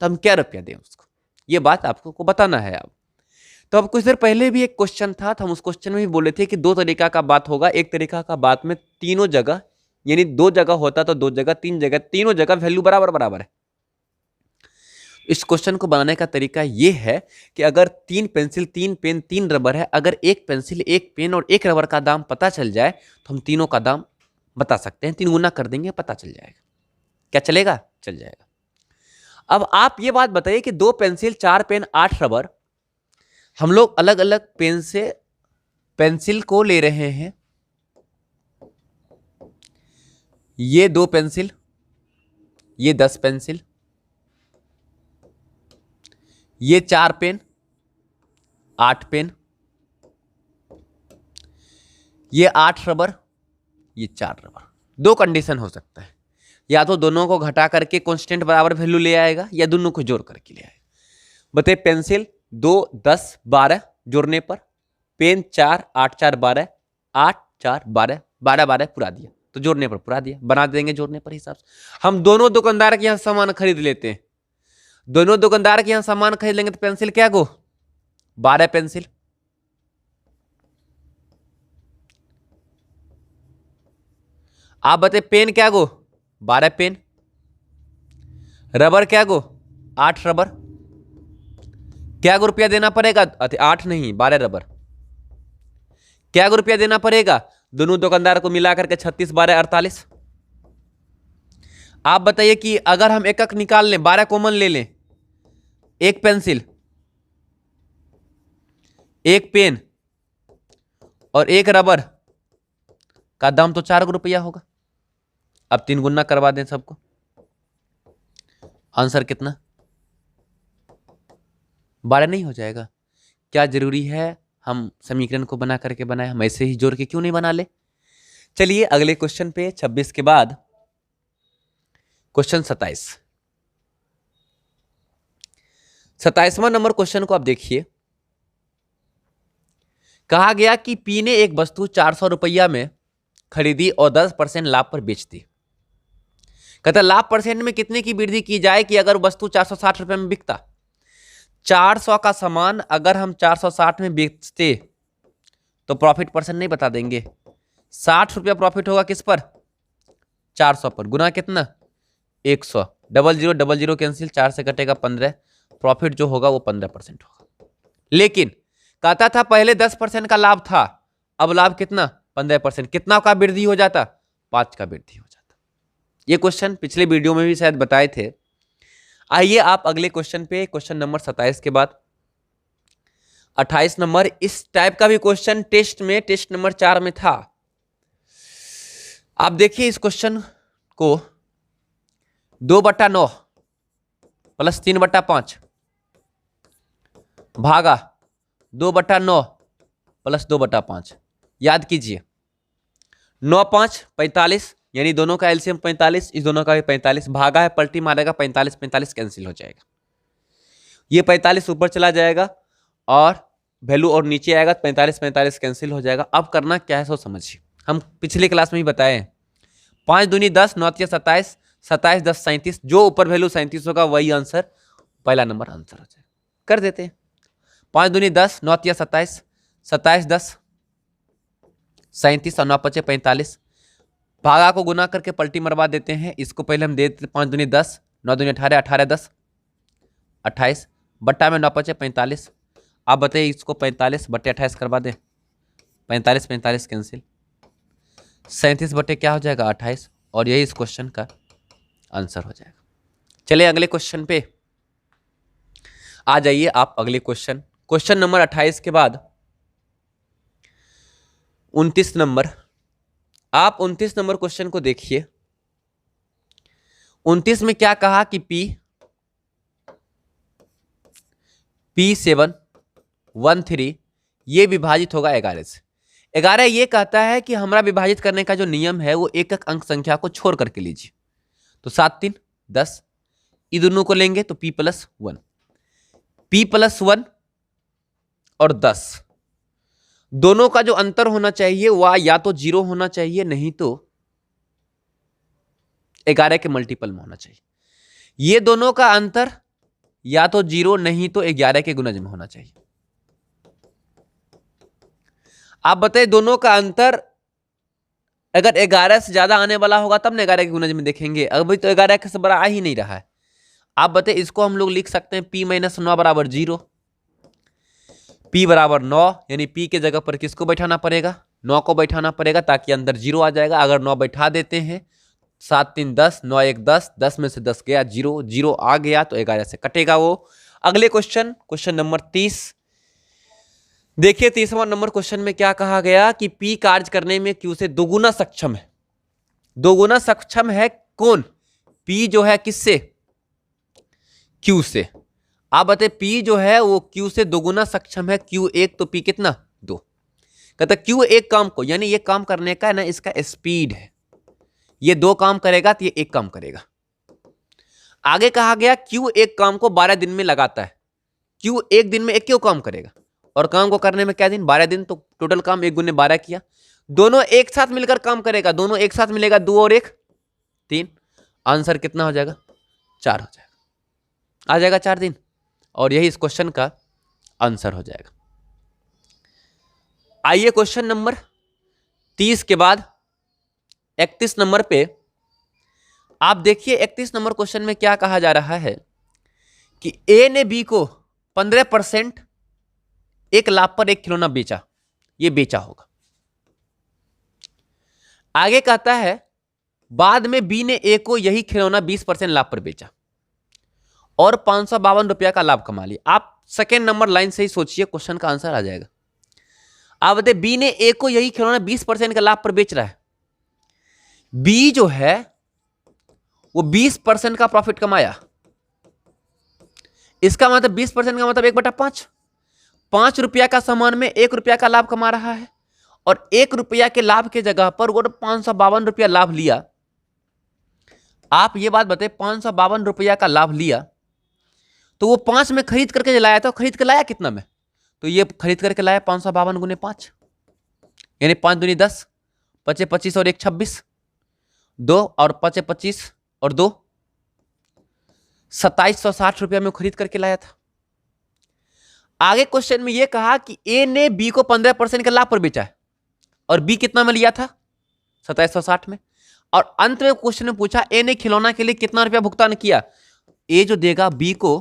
तो हम क्या रुपया दें उसको? ये बात आपको बताना है। अब तो अब कुछ देर पहले भी एक क्वेश्चन था, तो हम उस क्वेश्चन में भी बोले थे कि 2 तरीका का बात होगा। एक तरीका का बात में तीनों जगह, यानी 2 जगह होता तो 2 जगह, 3 जगह, तीनों जगह वैल्यू बराबर है। इस क्वेश्चन को बनाने का तरीका यह है कि अगर 3 पेंसिल, 3 पेन, 3 रबर है, अगर 1 पेंसिल, 1 पेन और 1 रबर का दाम पता चल जाए तो हम तीनों का दाम बता सकते हैं। 3 गुना कर देंगे, पता चल जाएगा। क्या चलेगा? चल जाएगा। अब आप ये बात बताइए कि 2 पेंसिल, 4 पेन, 8 रबर, हम लोग अलग अलग पेन से पेंसिल को ले रहे हैं। ये 2 पेंसिल, ये 10 पेंसिल, ये 4 पेन, 8 पेन, ये 8 रबर, ये 4 रबर। 2 कंडीशन हो सकता है, या तो दोनों को घटा करके कांस्टेंट बराबर वैल्यू ले आएगा या दोनों को जोड़ करके ले आएगा। बताइए, पेंसिल 2, 10, 12 जोड़ने पर, पेन 4, 8, 4, 12, 8, 4, 12, 12, 12 पूरा दिया, तो जोड़ने पर पूरा दिया, बना देंगे जोड़ने पर हिसाब से। हम दोनों दुकानदार के यहाँ सामान खरीद लेते हैं। दोनों दुकानदार के यहाँ सामान खरीद लेंगे तो पेंसिल क्या गो? 12 पेंसिल, आप बताइए पेन क्या गो? 12 पेन, रबर क्या गो? 8 रबर। क्या गो रुपया देना पड़ेगा? 8 नहीं, 12 रबर। क्या गो रुपया देना पड़ेगा? दोनों दुकानदार को मिलाकर के 36, 12, 48। आप बताइए कि अगर हम एक निकाल लें, 12 कॉमन ले लें, 1 पेंसिल, 1 पेन और 1 रबर का दाम तो 4 रुपया होगा। अब 3 गुना करवा दें सबको, आंसर कितना? 12 नहीं हो जाएगा? क्या जरूरी है हम समीकरण को बना करके बनाए? हम ऐसे ही जोड़ के क्यों नहीं बना ले? चलिए अगले क्वेश्चन पे, 26 के बाद क्वेश्चन 27। 27वां नंबर क्वेश्चन को आप देखिए। कहा गया कि पी ने एक वस्तु 400 रुपया में खरीदी और 10% लाभ पर बेच दी। कहता लाभ परसेंट में कितने की वृद्धि की जाए कि अगर वस्तु 460 रुपए में बिकता? 400 का सामान अगर हम 460 में बेचते तो प्रॉफिट परसेंट नहीं बता देंगे। 60 रुपया प्रॉफिट होगा किस पर? 400 पर। गुना कितना? 100। डबल जीरो कैंसिल, 4 से कटेगा 15, प्रॉफिट जो होगा वो 15% होगा। लेकिन कहता था पहले 10% का लाभ था, अब लाभ कितना 15%, कितना का वृद्धि हो जाता 5 का वृद्धि हो जाता। ये क्वेश्चन पिछले वीडियो में भी शायद बताए थे। आइए आप अगले क्वेश्चन पे, क्वेश्चन नंबर 27 के बाद 28 नंबर, इस टाइप का भी क्वेश्चन टेस्ट में, टेस्ट नंबर 4 में था। आप देखिए इस क्वेश्चन को 2/9 प्लस 3/5 भागा 2/9 प्लस 2/5, याद कीजिए 9 5 45, यानी दोनों का एलसीएम 45, इस दोनों का भी 45, भागा है पलटी मारेगा 45 45 कैंसिल हो जाएगा, ये 45 ऊपर चला जाएगा और वैल्यू और नीचे आएगा, 45 45 कैंसिल हो जाएगा। अब करना क्या है सो समझिए, हम पिछले क्लास में ही बताए हैं 5 दूनी 10, 9 तिया 27, 27 10 37, जो ऊपर वैल्यू 37 होगा वही आंसर, पहला नंबर आंसर हो जाएगा। कर देते हैं 5 दूनी 10, 9 तिया 27, 27 10 37 और 9 5 45, भागा को गुना करके पलटी मरवा देते हैं। इसको पहले हम दे देते 5 दूनी 10, 9 दूनी 18, 18 10 28, बट्टा में 9 5 45। आप बताइए इसको 45 बट्टे 28 करवा दें, 45 45 कैंसिल, 37 बट्टे क्या हो जाएगा 28, और यही इस क्वेश्चन का आंसर हो जाएगा। चलिए अगले क्वेश्चन पे आ जाइए आप। अगले क्वेश्चन, क्वेश्चन नंबर 28 के बाद 29 नंबर, आप 29 नंबर क्वेश्चन को देखिए। 29 में क्या कहा कि P713 ये विभाजित होगा 11 से। 11 ये कहता है कि हमारा विभाजित करने का जो नियम है वो एक एक अंक संख्या को छोड़ करके लीजिए। तो 7 3 10, ये दोनों को लेंगे तो P+1, P+1 और 10, दोनों का जो अंतर होना चाहिए वह या तो 0 होना चाहिए, नहीं तो 11 के मल्टीपल में होना चाहिए। ये दोनों का अंतर या तो 0 नहीं तो 11 के गुणज में होना चाहिए। आप बताइए दोनों का अंतर अगर 11 से ज्यादा आने वाला होगा तब ना 11 के गुणज में देखेंगे, अभी तो 11 से बड़ा आ ही नहीं रहा है। आप बताइए इसको हम लोग लिख सकते हैं P-9 बराबर 0, P बराबर 9, यानी P के जगह पर किसको बैठाना पड़ेगा 9 को बैठाना पड़ेगा ताकि अंदर 0 आ जाएगा। अगर 9 बैठा देते हैं 7 3 10, 9 1 10, 10 में से 10 गया 0, 0 आ गया तो 11 से कटेगा वो। अगले क्वेश्चन, क्वेश्चन नंबर 30 देखिए। 30वां नंबर क्वेश्चन में क्या कहा गया कि P कार्य करने में Q से दोगुना सक्षम है। दोगुना सक्षम है कौन? P जो है किससे? Q से। आप बताइए P जो है वो Q से दोगुना सक्षम है। Q1 तो P कितना 2। कहता Q एक काम को, यानी ये काम करने का है ना, इसका स्पीड है, ये 2 काम करेगा तो ये 1 काम करेगा। आगे कहा गया Q एक काम को 12 दिन में लगाता है। Q एक दिन में 1 क्यों काम करेगा, और काम को करने में क्या दिन 12 दिन, तो टोटल काम 1 गुने 12 किया। दोनों एक साथ मिलकर काम करेगा, दोनों एक साथ मिलेगा 2 और 1 3, आंसर कितना हो जाएगा 4 हो जाएगा, आ जाएगा 4 दिन, और यही इस क्वेश्चन का आंसर हो जाएगा। आइए क्वेश्चन नंबर 30 के बाद 31 नंबर पे आप देखिए। 31 नंबर क्वेश्चन में क्या कहा जा रहा है कि A ने B को 15% एक लाभ पर एक खिलौना बेचा, ये बेचा होगा। आगे कहता है बाद में B ने A को यही खिलौना 20% लाभ पर बेचा और 552 रुपया का लाभ कमा लिया। आप सेकेंड नंबर लाइन से ही सोचिए, क्वेश्चन का आंसर आ जाएगा। आप बताइए बी ने ए को यही खिलौना 20% का लाभ पर बेच रहा है। बी जो है वो 20% का प्रॉफिट कमाया, इसका मतलब 20% का मतलब 1/5, 5 रुपया का सामान में 1 रुपया का लाभ कमा रहा है, और 1 रुपया के लाभ के जगह पर वो 552 रुपया लाभ लिया। आप ये बात बताइए, 552 रुपया का लाभ लिया तो वो 5 में खरीद करके लाया था, खरीद के लाया कितना में, तो ये खरीद करके लाया 552 गुने 5, यानी 5 दूनी 10, 5 25 और 1 26, 2 और 5 25 और 2 2760 रुपया में खरीद करके लाया था। आगे क्वेश्चन में ये कहा कि ए ने बी को 15% के लाभ पर बेचा है और बी कितना में लिया था 2760 में, और अंत में क्वेश्चन में पूछा ए ने खिलौना के लिए कितना रुपया भुगतान किया। ए जो देगा बी को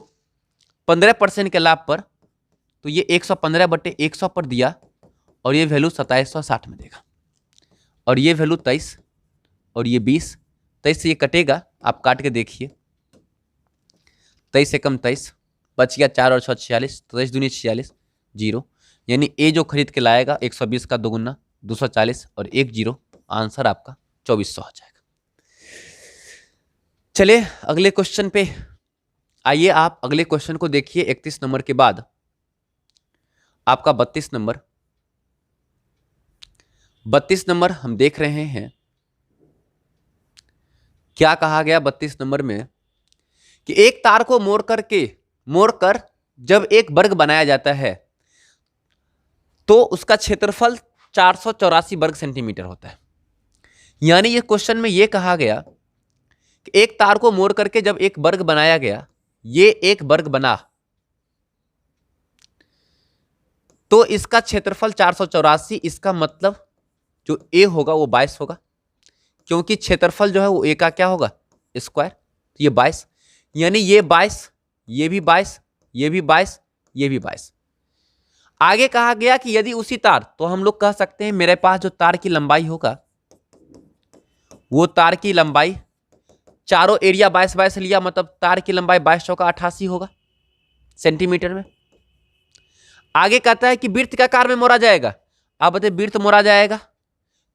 15% के लाभ पर तो ये 115/100 पर दिया और ये वैल्यू 2760 में देगा, और ये वैल्यू 23 और ये 20, 23 से ये कटेगा, आप काट के देखिए, 23 से कम 23, बच गया 4 और 6 46, 23 दूनी 46, जीरो। यानी ए जो खरीद के लाएगा 120 का दोगुना 240 और एक जीरो, आंसर आपका 2400 हो जाएगा। चलिए अगले क्वेश्चन पे आइए, आप अगले क्वेश्चन को देखिए। 31 नंबर के बाद आपका 32 नंबर, 32 नंबर हम देख रहे हैं, क्या कहा गया 32 नंबर में कि एक तार को मोड़कर जब एक वर्ग बनाया जाता है तो उसका क्षेत्रफल 484 वर्ग सेंटीमीटर होता है। यानी ये क्वेश्चन में ये कहा गया कि एक तार को मोड़ करके जब एक वर्ग बनाया गया, ये एक वर्ग बना, तो इसका क्षेत्रफल 484, इसका मतलब जो ए होगा वो 22 होगा, क्योंकि क्षेत्रफल जो है वो ए का क्या होगा, स्क्वायर, तो ये 22, यानी ये 22, ये भी 22, ये भी 22, ये भी 22। आगे कहा गया कि यदि उसी तार, तो हम लोग कह सकते हैं मेरे पास जो तार की लंबाई होगा वो तार की लंबाई, चारों एरिया 22-22 लिया, मतलब तार की लंबाई 22 चौका 88 होगा सेंटीमीटर में। आगे कहता है कि वृत्त का आकार में मोड़ा जाएगा। आप बताइए वृत्त मोड़ा जाएगा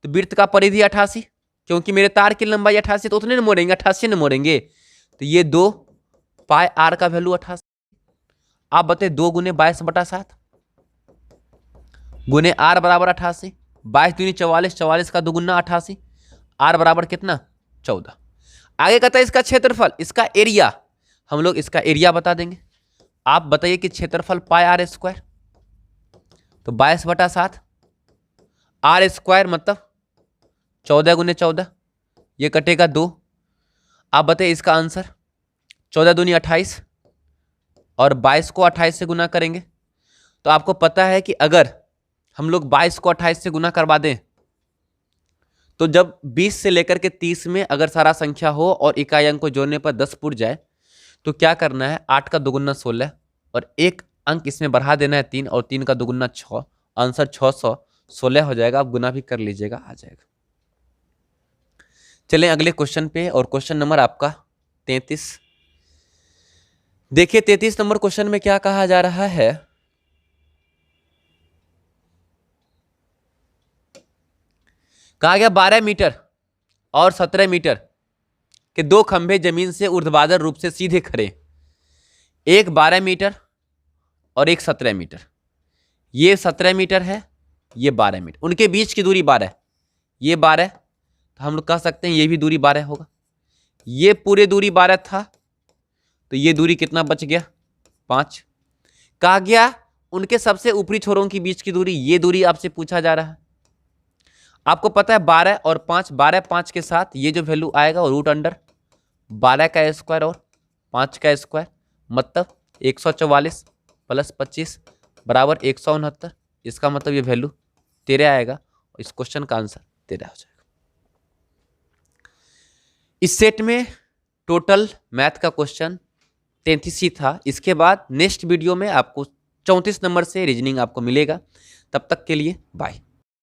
तो वृत्त का परिधि 88, क्योंकि मेरे तार की लंबाई 88, तो उतने न मोड़ेंगे, 88 न मोड़ेंगे, तो ये 2 पाई आर का वैल्यू 88। आप बताइए 2 गुने 22/7 गुने आर बराबर 88, 22 दूनी 44, 44 का दोगुना 88, आर बराबर कितना 14। आगे कहता है इसका क्षेत्रफल, इसका एरिया, हम लोग इसका एरिया बता देंगे। आप बताइए कि क्षेत्रफल पाई आर स्क्वायर, तो 22/7, आर स्क्वायर मतलब 14 गुने 14, ये कटेगा 2। आप बताइए इसका आंसर, 14 दूनी 28 और 22 को 28 से गुना करेंगे तो आपको पता है कि अगर हम लोग 22 को 28 से गुना करवा दें तो जब 20 से लेकर के 30 में अगर सारा संख्या हो और इकाई अंक को जोड़ने पर 10 पुट जाए तो क्या करना है, 8 का दोगुना 16 और एक अंक इसमें बढ़ा देना है 3, और 3 का दोगुना 6, आंसर 616 हो जाएगा। आप गुना भी कर लीजिएगा, आ जाएगा। चलें अगले क्वेश्चन पे, और क्वेश्चन नंबर आपका 33। देखिए 33 नंबर क्वेश्चन में क्या कहा जा रहा है, कहा गया 12 मीटर और 17 मीटर के 2 खंभे जमीन से ऊर्ध्वाधर रूप से सीधे खड़े, एक 12 मीटर और एक 17 मीटर। ये 17 मीटर है, ये 12 मीटर, उनके बीच की दूरी 12 है, ये 12, तो हम लोग कह सकते हैं ये भी दूरी 12 होगा। ये पूरे दूरी 12 था, तो ये दूरी कितना बच गया 5। कहा गया उनके सबसे ऊपरी छोरों के बीच की दूरी, ये दूरी आपसे पूछा जा रहा है। आपको पता है 12 और 5, 12 5 के साथ ये जो वैल्यू आएगा वो रूट अंडर 12 का स्क्वायर और 5 का स्क्वायर, मतलब 144 प्लस 25 बराबर 169। इसका मतलब ये वैल्यू 13 आएगा, और इस क्वेश्चन का आंसर 13 हो जाएगा। इस सेट में टोटल मैथ का क्वेश्चन 33 ही था। इसके बाद नेक्स्ट वीडियो में आपको 34 नंबर से रीजनिंग आपको मिलेगा। तब तक के लिए बाय।